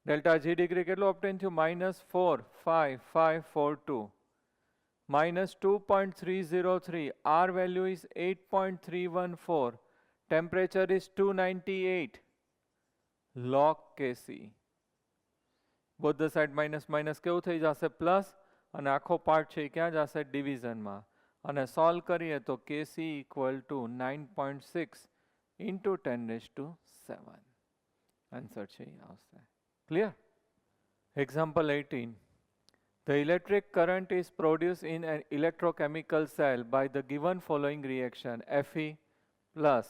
Delta G degree કેટલું ઓબ્ટેન થયું? minus 45542 minus 2.303. R value is 8.314. Temperature is 298 log Kc. Both the side minus minus કેવું થઈ જશે? Plus, અને આખો part છે ક્યાં જશે? ડિવિઝનમાં. અને સોલ્વ કરીએ તો Kc equal to 9.6 into 10⁻⁷. Answer છે એ આવશે. Clear? Example 18. The electric current is produced in an electrochemical cell by the given following reaction: Fe plus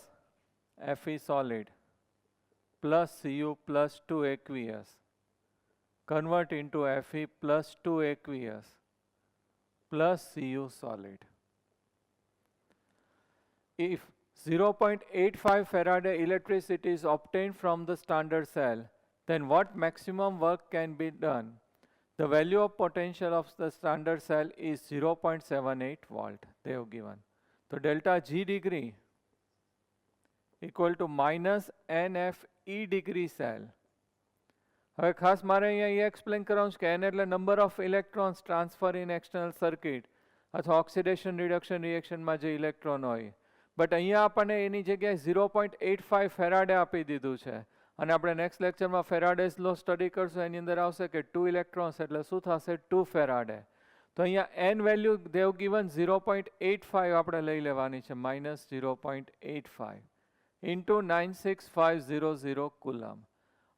Fe solid plus Cu plus 2 aqueous convert into Fe plus 2 aqueous plus Cu solid. If 0.85 Faraday electricity is obtained from the standard cell, then what maximum work can be done? The value of potential of the standard cell is 0.78 volt. They have given. So delta G degree equal to minus NFE degree cell. હવે ખાસ મારે અહીંયા એ explain કરવાનું છે કે N એટલે number of electrons transfer in external circuit અથવા oxidation reduction રિએક્શનમાં જે ઇલેક્ટ્રોન હોય. બટ અહીંયા આપણને એની જગ્યાએ 0.85 ફેરાડે આપી દીધું છે. અને આપણે નેક્સ્ટ લેક્ચરમાં ફેરાડેઝ લો સ્ટડી કરશું, એની અંદર આવશે કે 2 ઇલેક્ટ્રોન્સ એટલે શું થશે? 2 ફેરાડે. તો અહીંયા n વેલ્યુ દેવ ગિવન 0.85 આપણે લઈ લેવાની છે, માઇનસ 0.85 ઇન્ટુ 96500 કુલમ.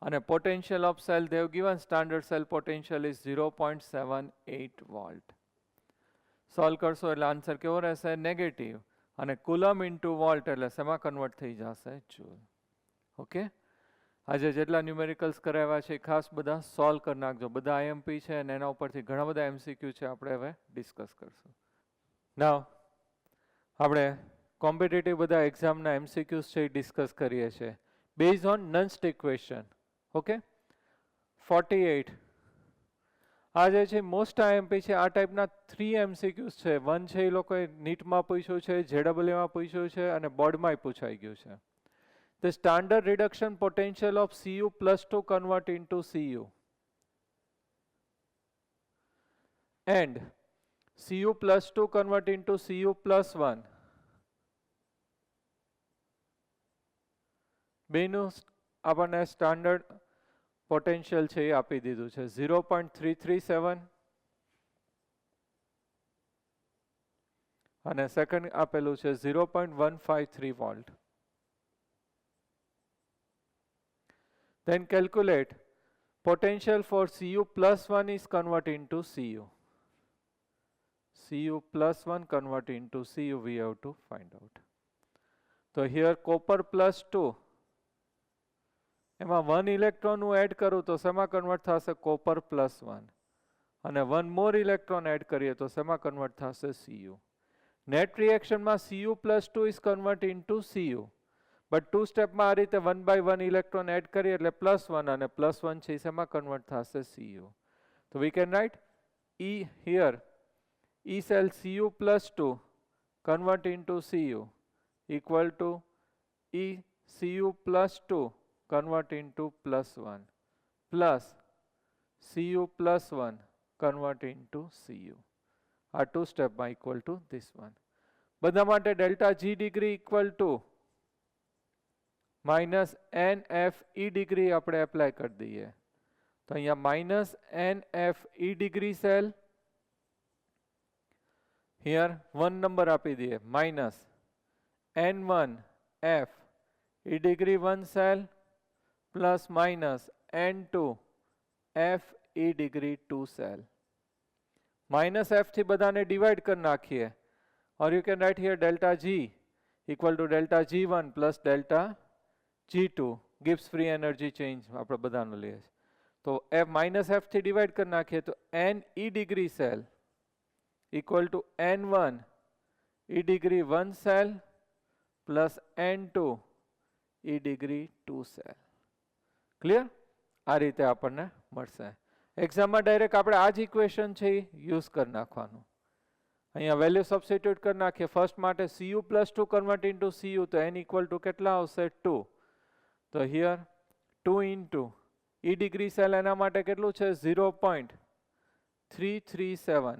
અને potential of cell Dev given standard cell potential is 0.78 volt. Solve કરશો એટલે આન્સર કેવો રહેશે? નેગેટિવ. અને કુલમ ઇન્ટુ વોલ્ટ એટલે શેમાં કન્વર્ટ થઈ જશે? જૂલ. ઓકે, આજે જેટલા ન્યુમેરિકલ્સ કરાવ્યા છે ખાસ બધા સોલ્વ કરી નાખજો. બધા આઈએમપી છે અને એના ઉપરથી ઘણા બધા એમસીક્યુ છે, આપણે હવે ડિસ્કસ કરશું. નાવ આપણે કોમ્પિટિટિવ બધા એક્ઝામના એમસીક્યુઝ છે એ ડિસ્કસ કરીએ છીએ base on none stick question. Okay, 48 આ જે છે મોસ્ટ આઈએમપી છે. આ ટાઈપના 3 એમસીક્યુઝ છે. 1 છે એ લોકોએ નીટમાં પૂછ્યું છે, જેડબલ્યુમાં પૂછ્યું છે અને બોર્ડમાંય પૂછાઈ ગયું છે. The standard reduction potential of Cu plus 2 convert into Cu and Cu plus 2 convert into Cu plus 1. બેનું આપણને સ્ટાન્ડર્ડ પોટેન્શિયલ છે એ આપી દીધું છે 0.337 અને સેકન્ડ આપેલું છે 0.153 volt. Then calculate potential for Cu plus 1 is convert into Cu. Cu plus 1 convert into Cu we have to find out. So here copper plus 2 એમાં 1 ઇલેક્ટ્રોન હું એડ કરું તો શેમાં કન્વર્ટ થશે? Copper plus 1. અને 1 more electron add કરીએ તો શેમાં કન્વર્ટ થશે? Cu. નેટ રિએક્શનમાં Cu plus 2 is convert into Cu. But 2 સ્ટેપમાં આ રીતે 1 by 1 ઇલેક્ટ્રોન એડ કરીએ એટલે પ્લસ 1 અને પ્લસ 1 છે શેમાં કન્વર્ટ થશે? Cu. તો વી can right E here E cell Cu plus 2 convert into Cu equal to E Cu plus 2 convert into plus 1 plus Cu plus 1 convert into Cu. આ 2 સ્ટેપમાં equal to this one. બધા માટે delta G degree equal to minus n F E degree આપણે apply કરી દઈએ તો અહીંયા minus n F E degree cell, here 1 number આપી દઈએ minus N1 F E degree 1 cell plus minus N2 F E degree 2 cell. Minus F થી બધાને divide કરી નાખીએ or you can write here delta G equal to delta G1 plus delta G2 gives free energy change. આપણે બધાનો લઈએ તો F minus F થી divide કરી નાખીએ તો N E degree cell equal to N1 E degree 1 cell plus N2 E degree 2 cell. Clear? આ રીતે આપણને મળશે. એક્ઝામમાં ડાયરેક્ટ આપણે આ જ ઇક્વેશન છે એ યુઝ કરી નાખવાનું. અહીંયા વેલ્યુ સબસ્ટિટ્યુટ કરી નાખીએ. ફર્સ્ટ માટે Cu plus 2 convert into Cu તો n ઇક્વલ ટુ કેટલા આવશે 2. તો here 2 into E degree cell એના માટે કેટલું છે 0.337.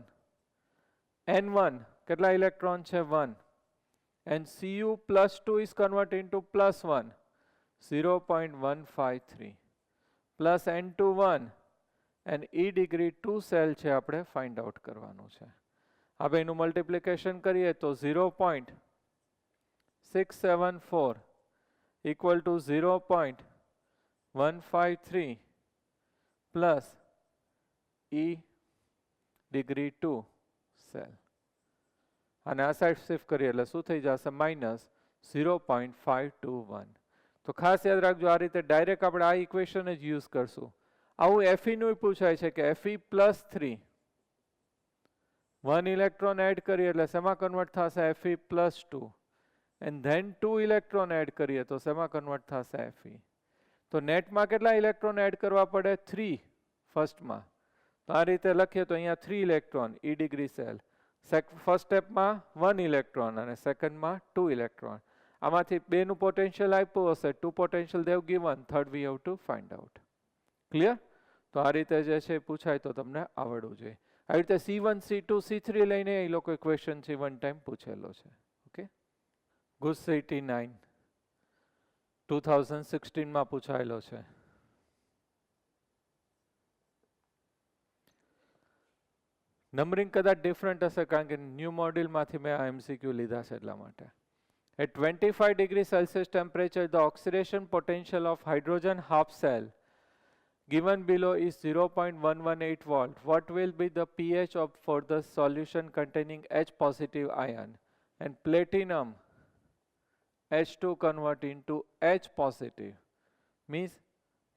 N1 કેટલા ઇલેક્ટ્રોન છે 1. And Cu plus 2 is converted into plus 1, 0.153 plus N2 1 and E degree 2 cell છે આપણે find out કરવાનું છે. હવે એનું મલ્ટિપ્લિકેશન કરીએ તો 0.674 equal to 0.153 plus E degree 2 cell. અને આ સાઈડ શિફ્ટ કરીએ એટલે શું થઈ જશે માઇનસ 0.521. તો ખાસ યાદ રાખજો આ રીતે ડાયરેક્ટ આપણે આ ઇક્વેશન જ યુઝ કરશું. આવું Fe નું પૂછાય છે કે Fe પ્લસ 3 1 ઇલેક્ટ્રોન એડ કરીએ એટલે શેમાં કન્વર્ટ થશે Fe plus 2 and then 2 electron add કરીએ તો શેમાં કન્વર્ટ થશે Fe. તો નેટમાં કેટલા ઇલેક્ટ્રોન એડ કરવા પડે 3 ફર્સ્ટમાં. તો આ રીતે લખીએ તો અહીંયા 3 electron E degree cell. First સ્ટેપમાં 1 ઇલેક્ટ્રોન અને સેકન્ડમાં 2 ઇલેક્ટ્રોન. આમાંથી બેનું પોટેન્શિયલ આપ્યું હશે 2 potential Dev given, third we have to find out. Clear? તો આ રીતે જે છે પૂછાય તો તમને આવડવું જોઈએ. આવી રીતે C1 C2 C3 લઈને એ લોકો ક્વેશ્ચન છે વન ટાઈમ પૂછેલો છે. ઓકે, ગુડ સિટી 9 2016 માં પૂછાયેલો છે. નંબરિંગ કદાચ ડિફરન્ટ હશે કારણ કે ન્યૂ મોડ્યુલમાંથી મેં આ MCQ લીધા છે એટલા માટે. At 25 degrees Celsius temperature, the oxidation potential of hydrogen half cell given below is 0.118 volt. What will be the pH for the solution containing H positive ion and platinum H2 convert into H positive? Means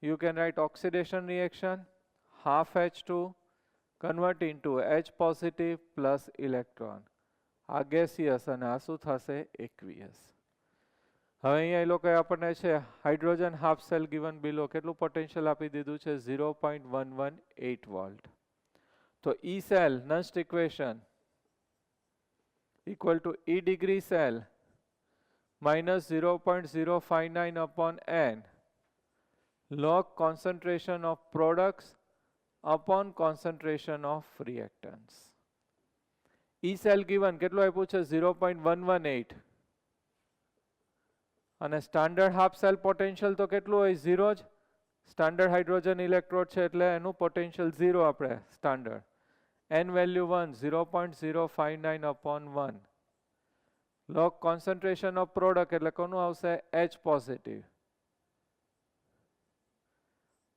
you can write oxidation reaction half H2 convert into H positive plus electron. આ gaseous અને આ શું થશે aqueous. હવે અહીંયા એ લોકોએ આપણને છે hydrogen half cell given below કેટલું પોટેન્શિયલ આપી દીધું છે 0.118 વોલ્ટ. તો E cell Nernst equation equal to E degree cell minus 0.059 upon n log concentration of products upon concentration of reactants. E cell given કેટલું આપ્યું છે 0.118 અને સ્ટાન્ડર્ડ હાફ સેલ પોટેન્શિયલ તો કેટલું હોય 0 જ. સ્ટાન્ડર્ડ હાઇડ્રોજન ઇલેક્ટ્રોડ છે એટલે એનું પોટેન્શિયલ 0 આપણે standard. n value 1 0.059 upon 1 log concentration of product એટલે કોનું આવશે H પોઝિટિવ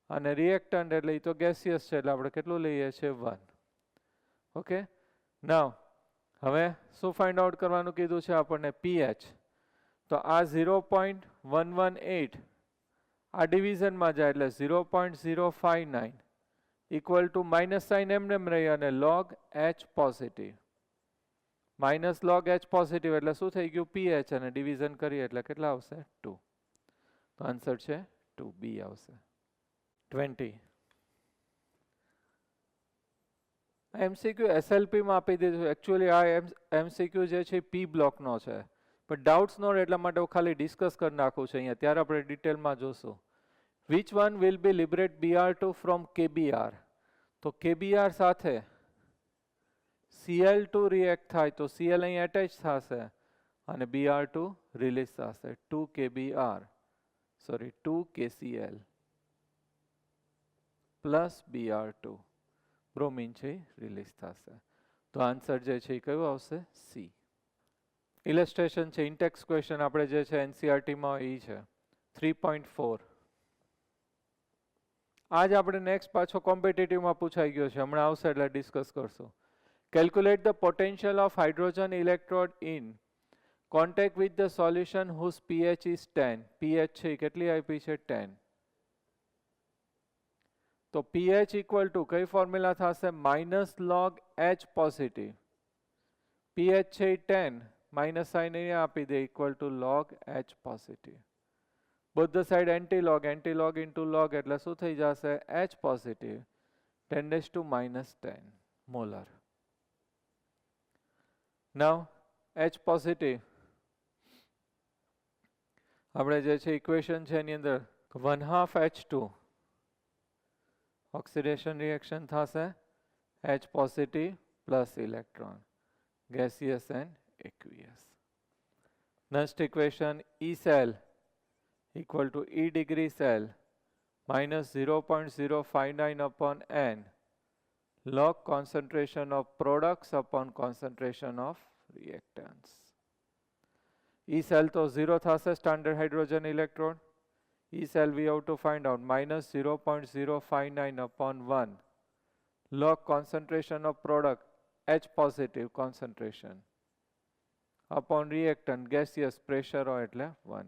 અને રિએક્ટન્ટ એટલે એ તો ગેસિયસ છે એટલે આપણે કેટલું લઈએ છીએ 1. ઓકે, નાઉ હવે શું ફાઇન્ડ આઉટ કરવાનું કીધું છે આપણને pH. તો આ 0.118 આ ડિવિઝનમાં જાય એટલે 0.059 ઇક્વલ ટુ માઇનસ સાઇન એમને રહી અને log H positive minus log H positive એટલે શું થઈ ગયું pH અને ડિવિઝન કરીએ એટલે કેટલા આવશે 2. તો આન્સર છે 2B આવશે. 20 MCQ SLP માં આપી દીધું. એકચ્યુઅલી આ MCQ જે છે P બ્લોકનો છે પણ ડાઉટ્સ નો એટલા માટે હું ખાલી ડિસ્કસ કરી નાખું છું અહીંયા, ત્યારે આપણે ડિટેલમાં જોશું. Which one will be liberate Br2 from KBr? તો KBr સાથે Cl2 રિએક્ટ થાય તો Cl અહીં એટેચ થશે અને Br2 રિલીઝ થશે 2 KBr. 2 KCl plus Br2 bromine છે રિલીઝ થશે. તો આન્સર જે છે એ કયો આવશે? સી. ઇલસ્ટ્રેશન છે ઇન્ટેક્સ ક્વેશ્ચન આપણે જે છે એનસીઆરટીમાં એ છે 3.4. આજ આપણે નેક્સ્ટ પાછો કોમ્પિટિટિવમાં પૂછાઈ ગયો છે, હમણાં આવશે એટલે ડિસ્કસ કરશું. Calculate the potential of hydrogen electrode in contact with the solution whose pH is 10. pH છે કેટલી આપી છે? 10. તો pH ઇક્વલ ટુ કઈ ફોર્મ્યુલા થશે? Minus log H positive. pH છે 10, માઇનસ સાઇન અહીંયા આપી દે, equal to log H positive. both the side anti-log into log એટલે શું થઈ જશે? H positive 10⁻⁻10 molar. Now H positive આપણે જે છે ઇક્વેશન છે એની અંદર 1/2 H2 ઓક્સિડેશન રિએક્શન થશે H positive plus electron, gaseous and aqueous. Next equation, E cell equal to E degree cell minus 0.059 upon N log concentration of products upon concentration of reactants. E cell to 0 thase standard hydrogen electrode. E cell we have to find out minus 0.059 upon 1 log concentration of product H positive concentration upon reactant gaseous pressure એટલે 1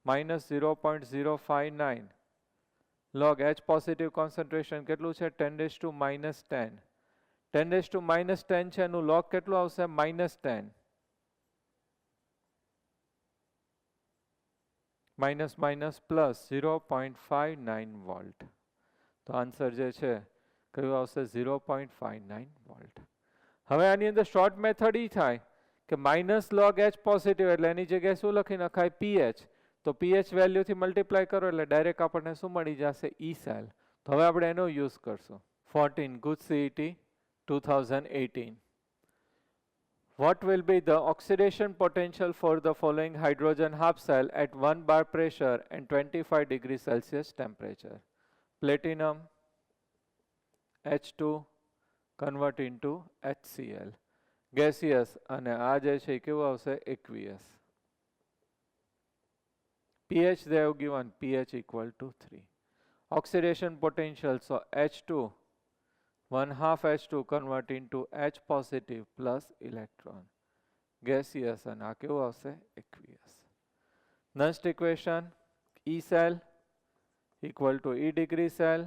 minus 0.059 log H positive concentration કેટલું છે? 10⁻⁻10. 10⁻⁻10 છે એનું log કેટલું આવશે? -10. Minus minus plus 0.59 volt. તો answer જે છે કયું આવશે? 0.59 વોલ્ટ. હવે આની અંદર શોર્ટ મેથડ ઈ થાય કે માઇનસ લોગ H પોઝિટિવ એટલે એની જગ્યાએ શું લખી નખાય? pH. તો pH વેલ્યુથી મલ્ટીપ્લાય કરો એટલે ડાયરેક્ટ આપણને શું મળી જશે? E cell. તો હવે આપણે એનો યુઝ કરશું. 14 Good CET 2018. What will be the oxidation potential for the following hydrogen half cell at 1 bar pressure and 25 degrees Celsius temperature? Platinum H2 convert into HCl. Gaseous અને આ જે છે કેવું આવશે? Aqueous. pH they have given pH equal to 3. Oxidation potential, so H2 1/2 H2 convert into H positive plus electron. Gaseous and આ કેવું આવશે? Aqueous. Next equation, E cell equal to E degree cell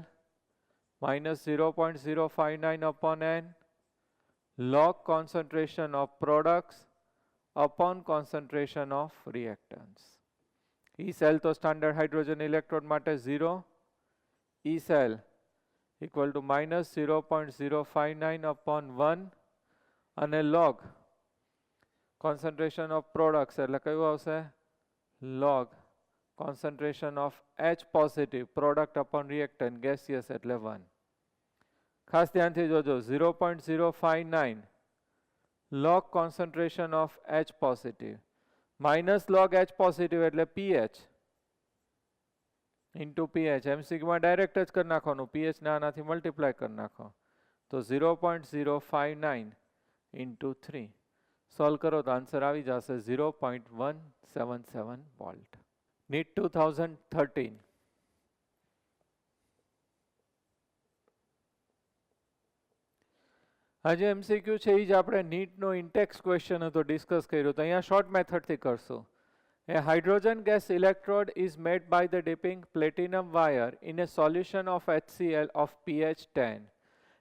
minus 0.059 upon N log concentration of products upon concentration of reactants. E cell તો standard hydrogen electrode માટે 0. E cell equal to minus 0.059 upon 1 અને log concentration of products એટલે કયું આવશે? log concentration of H positive product upon reactant gaseous એટલે 1. ખાસ ધ્યાનથી જોજો 0.059 log concentration of H positive minus log H positive એટલે pH into pH. એમસીક્યુમાં ડાયરેક્ટ જ કરી નાખવાનું, pH ના આનાથી મલ્ટીપ્લાય કરી નાખો. તો 0.059 into 3 સોલ્વ કરો તો આન્સર આવી જશે 0.177 વોલ્ટ. NEET 2013. આજે એમસીક્યુ છે એ જ આપણે નીટનો ઇન્ટેક્સ ક્વેશ્ચન હતો ડિસ્કસ કર્યો, તો અહીંયા શોર્ટ મેથડથી કરશું. A hydrogen gas electrode is made by the dipping platinum wire in a solution of HCl of pH 10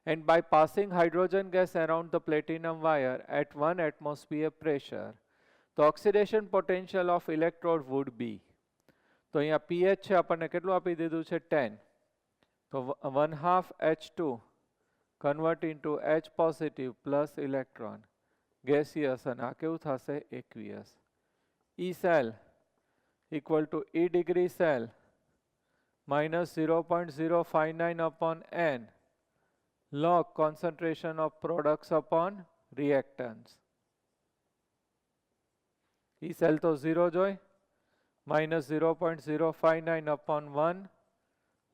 and by passing hydrogen gas around the platinum wire at 1 atmosphere pressure. The oxidation potential of electrode would be. તો અહીંયા pH છે આપણને કેટલું આપી દીધું છે? 10. તો 1/2 H2 convert into H positive plus electron gaseous અને આ કેવું થશે? Aqueous. E cell equal to E degree cell minus 0.059 upon N log concentration of products upon reactants. E cell તો 0 જોઈ minus 0.059 upon 1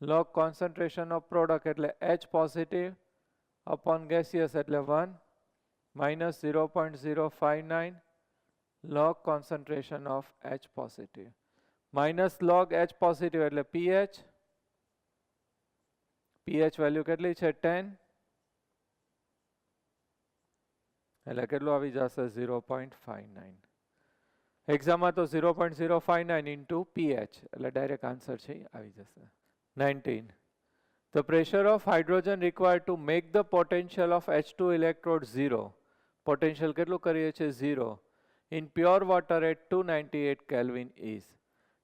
log concentration of product એટલે H positive upon gaseous એટલે 1 minus 0.059 log concentration of H positive minus log H positive એટલે pH value કેટલી છે 10 એટલે કેટલું આવી જશે 0.59 એક્ઝામમાં તો 0.059 into pH એટલે ડાયરેક્ટ આન્સર છે આવી જશે 19 The pressure of hydrogen required to make the potential of H2 electrode 0 potential કેટલું કરીએ છે 0 in pure water at 298 Kelvin is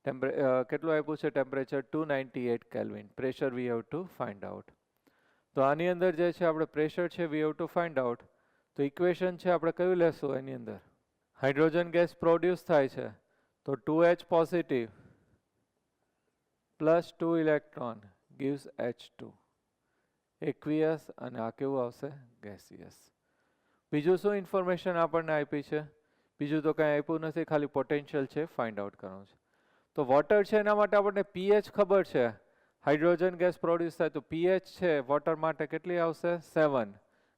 કેટલું આપ્યું છે temperature 298 Kelvin pressure we have to find out તો આની અંદર જે છે આપણે પ્રેશર છે we have to find out તો ઇક્વેશન છે આપણે કયું લેશું એની અંદર હાઇડ્રોજન ગેસ પ્રોડ્યુસ થાય છે તો 2H positive plus 2 electron gives H2 aqueous અને આ કેવું આવશે gaseous બીજું શું ઇન્ફોર્મેશન આપણને આપી છે બીજું તો કંઈ આપ્યું નથી ખાલી પોટેન્શિયલ છે ફાઇન્ડ આઉટ કરવાનું છે તો વોટર છે એના માટે આપણને pH ખબર છે હાઇડ્રોજન ગેસ પ્રોડ્યુસ થાય તો pH છે વોટર માટે કેટલી આવશે 7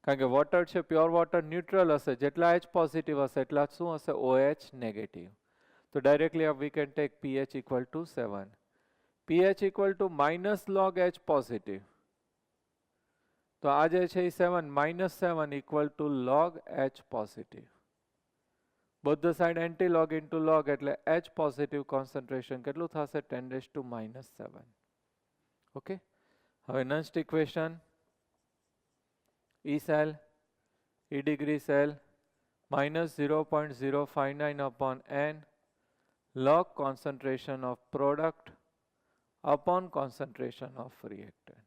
કારણ કે વોટર છે પ્યોર વોટર ન્યુટ્રલ હશે જેટલા H પોઝિટિવ હશે એટલા શું હશે OH નેગેટિવ તો directly we can take pH equal to 7 pH equal to minus log H positive તો આ જે છે 7 minus 7 equal to log H positive both the side anti log into log એટલે H positive concentration કેટલું થશે 10 raised to minus 7 okay હવે next equation E cell E degree cell minus 0.059 upon N log concentration of product upon concentration of reactant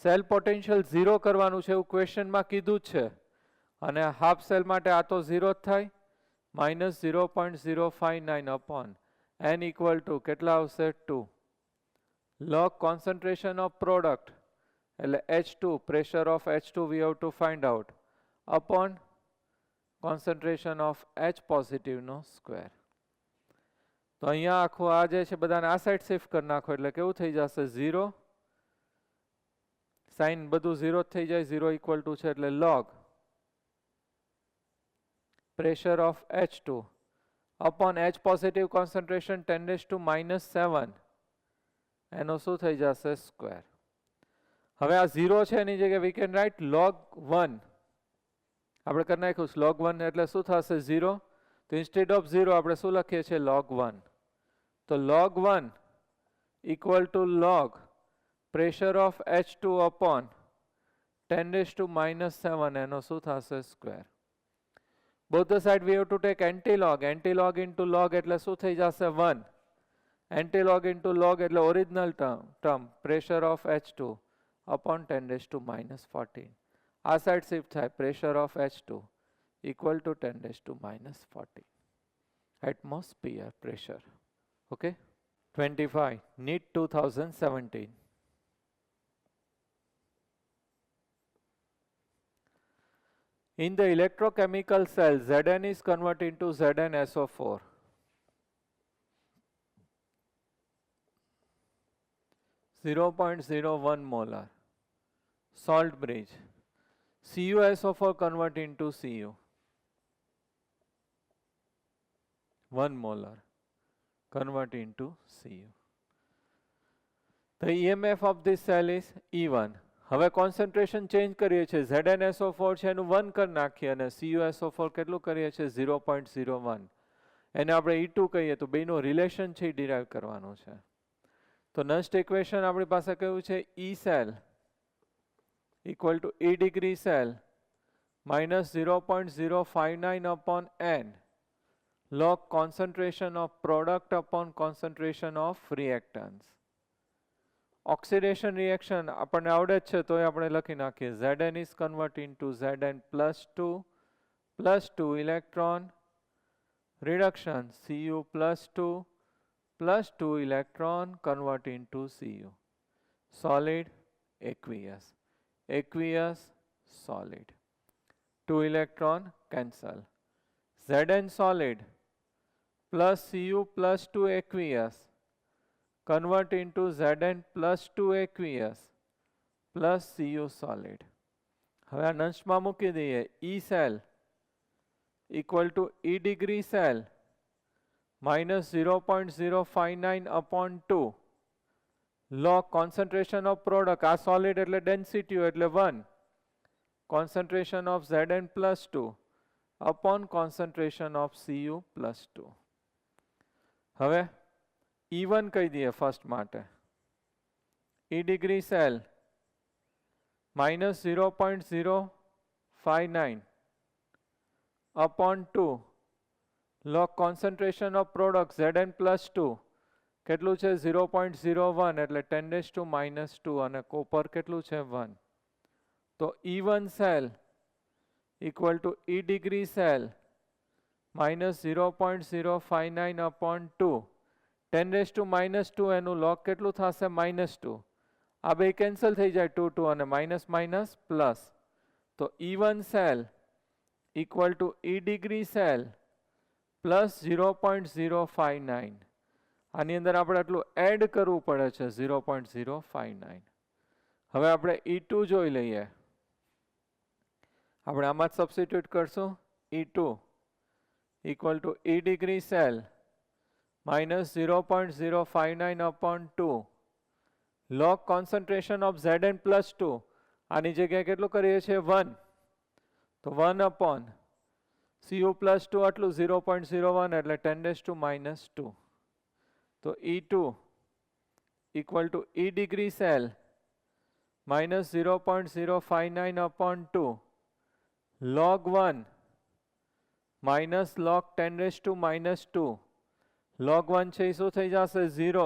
cell potential 0 કરવાનું છે એવું ક્વેશ્ચનમાં કીધું જ છે અને હાફ સેલ માટે આ તો 0 જ થાય minus 0.059 upon N equal to કેટલા આવશે 2 log concentration of product એટલે H2 pressure of H2 we have to find out upon concentration of H positive નો સ્ક્વેર તો અહીંયા આખું આ જે છે બધાને આ સાઈડ શિફ્ટ કરી નાખો એટલે કેવું થઈ જશે 0 સાઇન બધું 0 થઈ જાય 0 equal to છે એટલે log pressure of H2 upon H positive concentration 10 raised to minus 7 એનો શું થઈ જશે સ્ક્વેર હવે આ 0 છે એની જગ્યાએ we can write log 1 આપણે કરી નાખ્યું log 1 એટલે શું થશે 0 તો instead of 0 આપણે શું લખીએ છીએ log 1 તો log 1 equal to log pressure of H2 upon 10 raised to minus 7 એનો શું થશે square both the side we have to take anti-log into log એટલે શું થઈ જશે 1 anti-log into log એટલે original term pressure of H2 upon 10 raised to minus 14 આ side shift થાય pressure of H2 equal to 10 raised to minus 40 atmosphere pressure okay 25 NEET 2017 in the electrochemical cell Zn is converted into ZnSO4 0.01 molar salt bridge CuSO4 convert into Cu 1 molar convert into Cu the EMF of this cell is E1 હવે concentration change કરીએ છીએ ZnSO4 છે એનું 1 કરી નાખીએ અને CuSO4 કેટલું કરીએ છીએ 0.01 એને આપણે E2 કહીએ તો બેનો રિલેશન છે ડિરાઈવ કરવાનો છે તો નેક્સ્ટ ઇક્વેશન આપણી પાસે કયું છે E cell equal to E degree cell minus 0.059 upon N log concentration of product upon concentration of reactants oxidation reaction આપણને આવડે જ છે તો આપણે લખી નાખીએ Zn is converted into Zn plus 2 electron reduction Cu plus 2 electron convert into Cu solid aqueous solid 2 electron cancel Zn solid plus Cu plus 2 aqueous convert into Zn plus 2 aqueous plus Cu solid. હવે આ નંશમાં મૂકી દઈએ. E cell equal to E degree cell minus 0.059 upon 2 log concentration of product. આ solid એટલે density એટલે 1 concentration of Zn plus 2 upon concentration of Cu plus 2. હવે E1 કહી દઈએ ફર્સ્ટ માટે. E degree cell minus 0.059 upon 2 log concentration of product Zn plus 2 કેટલું છે 0.01 એટલે 10⁻², અને કોપર કેટલું છે 1. તો E1 cell equal to E degree cell minus 0.059 upon 2 10⁻² એનું log કેટલું થશે -2. આ બે કેન્સલ થઈ જાય 2 2 અને માઇનસ માઇનસ પ્લસ. તો E1 cell equal to E degree cell plus 0.059. આની અંદર આપણે આટલું એડ કરવું પડે છે 0.059. હવે આપણે E2 જોઈ લઈએ. આપણે આમાં જ સબસ્ટિટ્યુટ કરશું. E2 equal to E degree cell minus 0.059 upon 2 log concentration of Zn plus 2. આની જગ્યાએ કેટલું કરીએ છીએ 1. તો 1 upon Cu plus 2 આટલું 0.01 એટલે 10⁻². તો E2 equal to E degree cell minus 0.059 upon 2 log 1 minus log 10⁻². log 1 છે શું થઈ જશે 0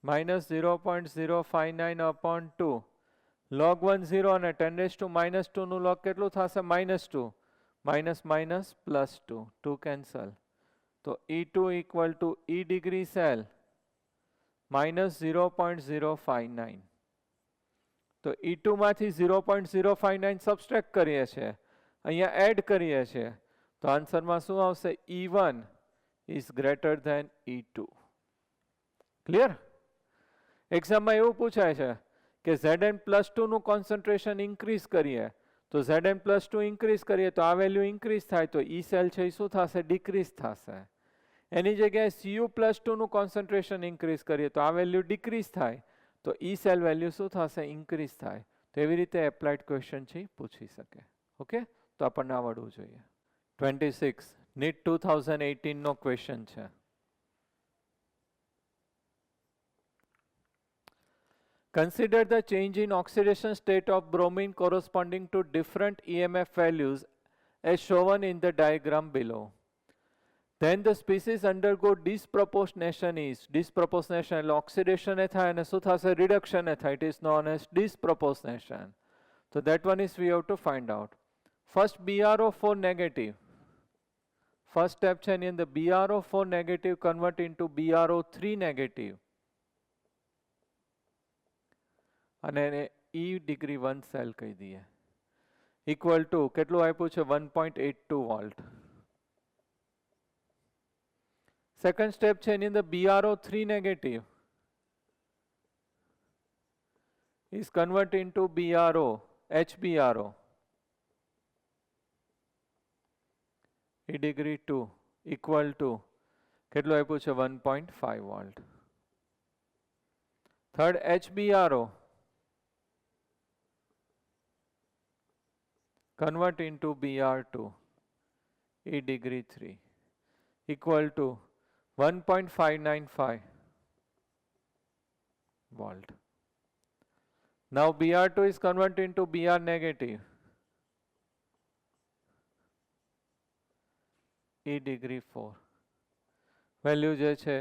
minus 0.059 upon 2 log 1 0 અને 10⁻² નું log કેટલું થશે -2. Minus minus plus 2 2 cancel. તો E2 equal to E degree cell minus 0.059. તો E2 માંથી 0.059 સબસ્ટ્રેક્ટ કરીએ છીએ, અહીંયા એડ કરીએ છીએ, તો આન્સરમાં શું આવશે E1 is greater than E2. Clear? એક્ઝામમાં એવું પૂછાય છે કે Zn plus 2 નું કોન્સન્ટ્રેશન ઇન્ક્રીઝ કરીએ તો Zn plus 2 ઇન્ક્રીઝ કરીએ તો આ વેલ્યુ ઇન્ક્રીઝ થાય તો E સેલ છે એ શું થશે ડિક્રીઝ થશે. એની જગ્યાએ Cu plus 2 નું કોન્સન્ટ્રેશન ઇન્ક્રીઝ કરીએ તો આ વેલ્યુ ડિક્રીઝ થાય તો E સેલ વેલ્યુ શું થશે ઇન્ક્રીઝ થાય. તો એવી રીતે એપ્લાઇડ ક્વેશ્ચન છે પૂછી શકે. ઓકે, તો આપણને આવડવું જોઈએ. 26 નીટ 2018 નો ક્વેશ્ચન છે. Consider the change in oxidation state of bromine corresponding to different EMF values as shown in the diagram below. Then the species undergo disproportionation is disproportionation oxidation and reduction it is known as disproportionation. So that one is we have to find out. First BrO4 negative. First step in the BrO4 negative convert into BrO3 negative. અને E degree 1 cell કહી દઈએ equal to કેટલું આપ્યું છે 1.82 volt. Second step છે એની અંદર BrO3 negative is convert into BrO HBrO E degree 2 equal to કેટલું આપ્યું છે 1.5 volt. Third HBrO convert into Br2 E degree 3 equal to 1.595 volt. Now Br2 is converted into Br negative E degree 4 value જે છે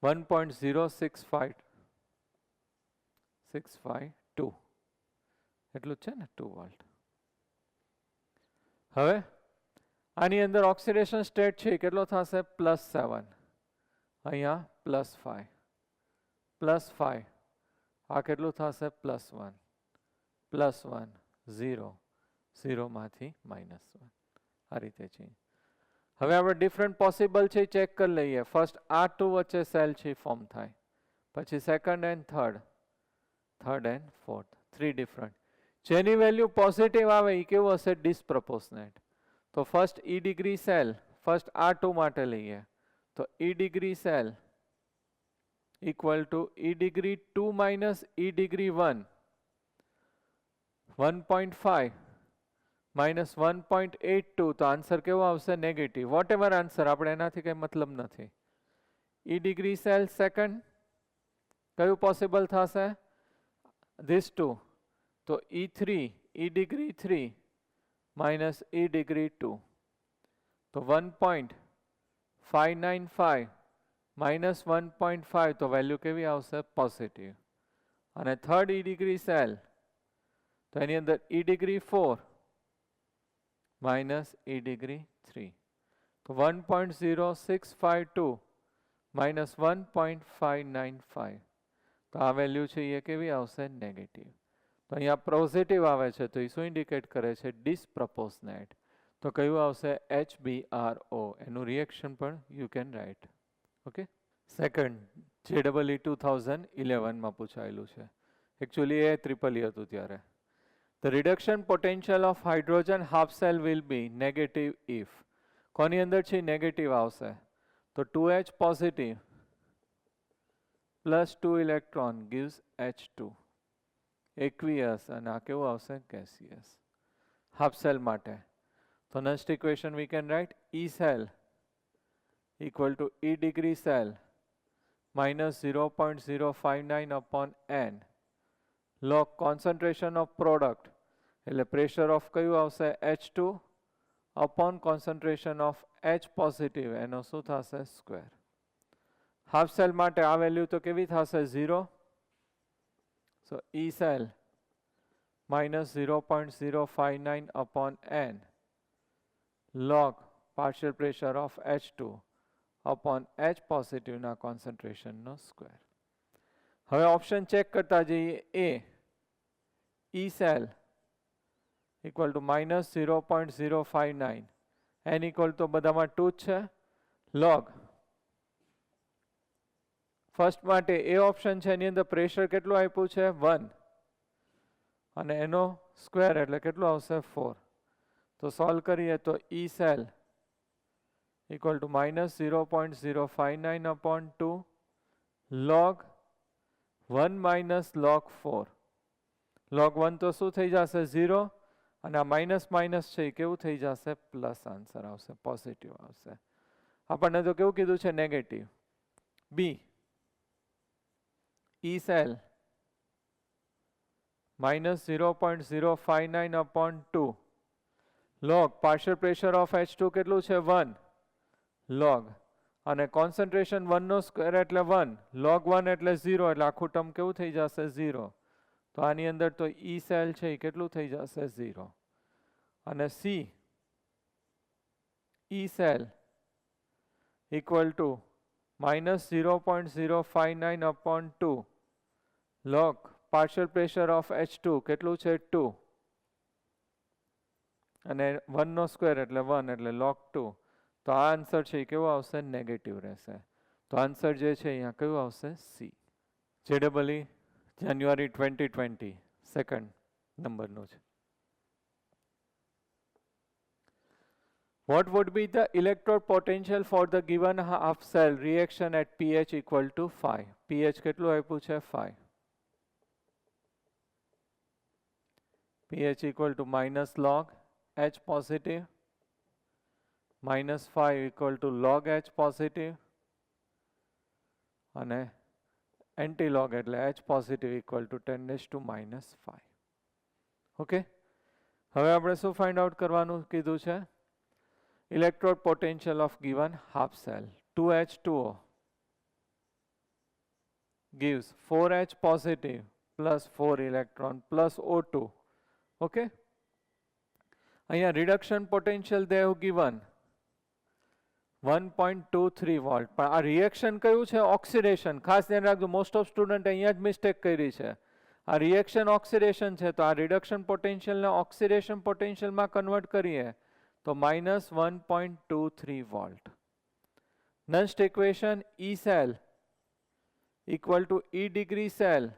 1.065652 એટલું છે ને 2 volt. હવે આની અંદર ઓક્સિડેશન સ્ટેટ છે કેટલો થશે +7 અહીંયા +5 +5 આ કેટલું થશે +1 +1 0 0 માંથી -1 આ રીતે ચેન્જ. હવે આપણે ડિફરન્ટ પોસિબલ છે ચેક કરી લઈએ. ફર્સ્ટ આ ટુ વચ્ચે સેલ છે ફોર્મ થાય, પછી second and third and fourth, 3 different. જેની વેલ્યુ પોઝિટિવ આવે એ કેવું હશે? ડિસપ્રોપોર્શનેટ. તો first E degree cell first આ ટુ માટે લઈએ તો E degree cell equal to E degree 2 માઇનસ ઈ ડિગ્રી 1, 1.5 માઇનસ 1.82. તો આન્સર કેવો આવશે? નેગેટિવ. વોટ એવર આન્સર, આપણે એનાથી કંઈ મતલબ નથી. ઈ ડિગ્રી સેલ સેકન્ડ કયું પોસિબલ થશે? This two. તો E3 E degree 3 minus E degree 2. તો 1.595 માઇનસ 1.5. તો વેલ્યુ કેવી આવશે? પોઝિટિવ. અને થર્ડ ઈ ડિગ્રી સેલ તો એની અંદર ઈ ડિગ્રી 4 માઇનસ ઈ ડિગ્રી 3. તો 1.0652 માઇનસ 1.595. તો આ વેલ્યુ છે એ કેવી આવશે? નેગેટિવ. તો અહીંયા પોઝિટિવ આવે છે તો એ શું ઇન્ડિકેટ કરે છે? ડિસપ્રોપોર્શનેટ. તો કયું આવશે? HBRO. એનું રિએક્શન પણ you can write. Okay. Second JEE 2011 માં પૂછાયેલું છે. એકચ્યુઅલી એ ટ્રિપલ હતું ત્યારે. The reduction potential of hydrogen half cell will be negative if. કોની અંદર છે નેગેટિવ આવશે? તો 2H positive plus 2 electron gives H2. aqueous અને આ કેવું આવશે? gaseous. હાફ સેલ માટે તો next equation V can right E cell equal to E degree cell minus 0.059 upon N log concentration of product એટલે પ્રેશર ઓફ કયું આવશે? H2 upon concentration of H positive એનો શું થશે? સ્ક્વેર. હાફ સેલ માટે આ વેલ્યુ તો કેવી થશે? 0. સો E cell minus 0.059 upon N log partial pressure of H2 upon H positive ના concentration નો સ્ક્વેર. હવે ઓપ્શન ચેક કરતા જઈએ. A E cell equal to minus 0.059 N equal to બધામાં 2 છે. log ફર્સ્ટ માટે એ ઓપ્શન છે એની અંદર પ્રેશર કેટલું આપ્યું છે? 1 અને એનો સ્ક્વેર એટલે કેટલું આવશે? 4. તો સોલ્વ કરીએ તો E cell equal to minus 0.059 upon 2 log 1 minus log 4. log 1 તો શું થઈ જશે? 0 અને આ માઇનસ માઇનસ છે એ કેવું થઈ જશે? પ્લસ આન્સર આવશે, પોઝિટિવ આવશે. આપણને તો કેવું કીધું છે? Negative. B E cell minus 0.059 upon 2 log partial pressure of H2 કેટલું છે? 1 log અને કોન્સન્ટ્રેશન 1 નો સ્ક્વેર એટલે 1 log 1 એટલે 0 એટલે આખું ટર્મ કેવું થઈ જશે? 0. તો આની અંદર તો E cell છે એ કેટલું થઈ જશે? 0. અને C E cell equal to minus 0.059 upon 2 log partial pressure of H2 કેટલું છે? 2 અને 1 નો સ્ક્વેર એટલે 1 એટલે log 2. તો આ આન્સર છે એ કેવો આવશે? નેગેટિવ રહેશે. તો આન્સર જે છે અહીંયા કયું આવશે? સી. JEE જાન્યુઆરી 2020 સેકન્ડ નંબરનું છે. What would be the electrode potential for the given half cell reaction at pH equal to 5? pH કેટલું આપ્યું છે? 5. pH equal to minus log H positive minus 5 equal to log H positive અને anti-log એટલે H positive equal to 10 raised to minus 5. Okay. હવે આપણે શું find out કરવાનું કીધું છે? electrode potential of given half cell. 2H2O gives 4H positive plus 4 electron plus O2. Okay. અહીંયા reduction potential they have given 1.23 volt. પણ આ reaction કયું છે? ઓક્સિડેશન. ખાસ ધ્યાન રાખજો, મોસ્ટ ઓફ સ્ટુડન્ટ અહીંયા જ મિસ્ટેક કરી છે. આ રિએક્શન ઓક્સિડેશન છે તો આ રિડક્શન પોટેન્શિયલને ઓક્સિડેશન પોટેન્શિયલમાં કન્વર્ટ કરીએ તો -1.23 volt. Next equation E cell equal to E degree cell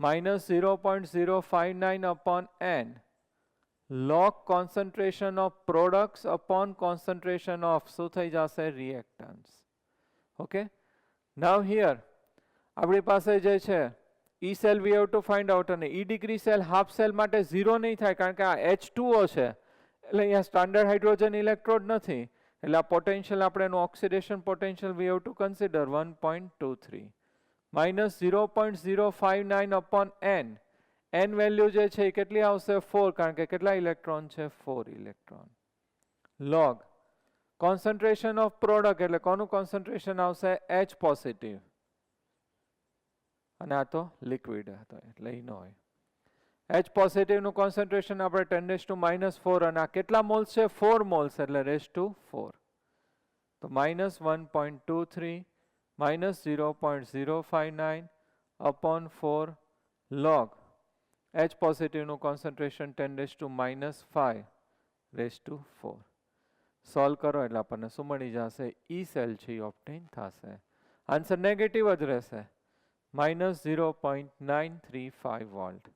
-0.059 upon n log concentration of products upon concentration of શું થઈ જશે reactants. Okay, now here આપણી પાસે જે છે E cell we have to find out, અને E degree cell half cell માટે 0 નહીં થાય કારણ કે આ H2O છે એટલે અહીંયા સ્ટાન્ડર્ડ હાઇડ્રોજન ઇલેક્ટ્રોડ નથી એટલે આ પોટેન્શિયલ આપણે એનું oxidation potential we have to consider 1.23 -0.059 upon n. n value જે છે એ કેટલી આવશે 4 કારણ કે કેટલા ઇલેક્ટ્રોન છે 4 electron. log concentration of product એટલે કોનું કોન્સન્ટ્રેશન આવશે H પોઝિટિવ અને આ તો લિક્વિડ હતો એટલે ઈ ન હોય. H પોઝિટિવ નું કોન્સન્ટ્રેશન આપણે 10⁻⁴ અને આ કેટલા મોલ્સ છે 4 મોલ્સ એટલે (4). તો -1.23 -0.059 upon 4 log H પોઝિટિવ નું કોન્સન્ટ્રેશન 10⁻⁴. સોલ્વ કરો એટલે આપણને શું મળી જશે E સેલ છે એ ઓબ્ટેન થશે. આન્સર નેગેટિવ જ રહેશે -0.935 વોલ્ટ.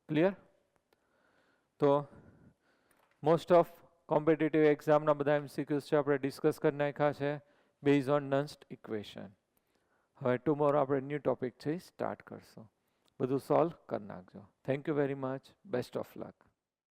ક્લિયર? તો મોસ્ટ ઓફ કોમ્પિટિટિવ એક્ઝામના બધા MCQs છે આપણે ડિસ્કસ કરી નાખ્યા છે બેઝ ઓન નન્સ્ટ ઇક્વેશન. હવે ટુમોરો આપણે ન્યૂ ટોપિક છે સ્ટાર્ટ કરશું. બધું સોલ્વ કરી નાખજો. Thank you very much. Best of luck.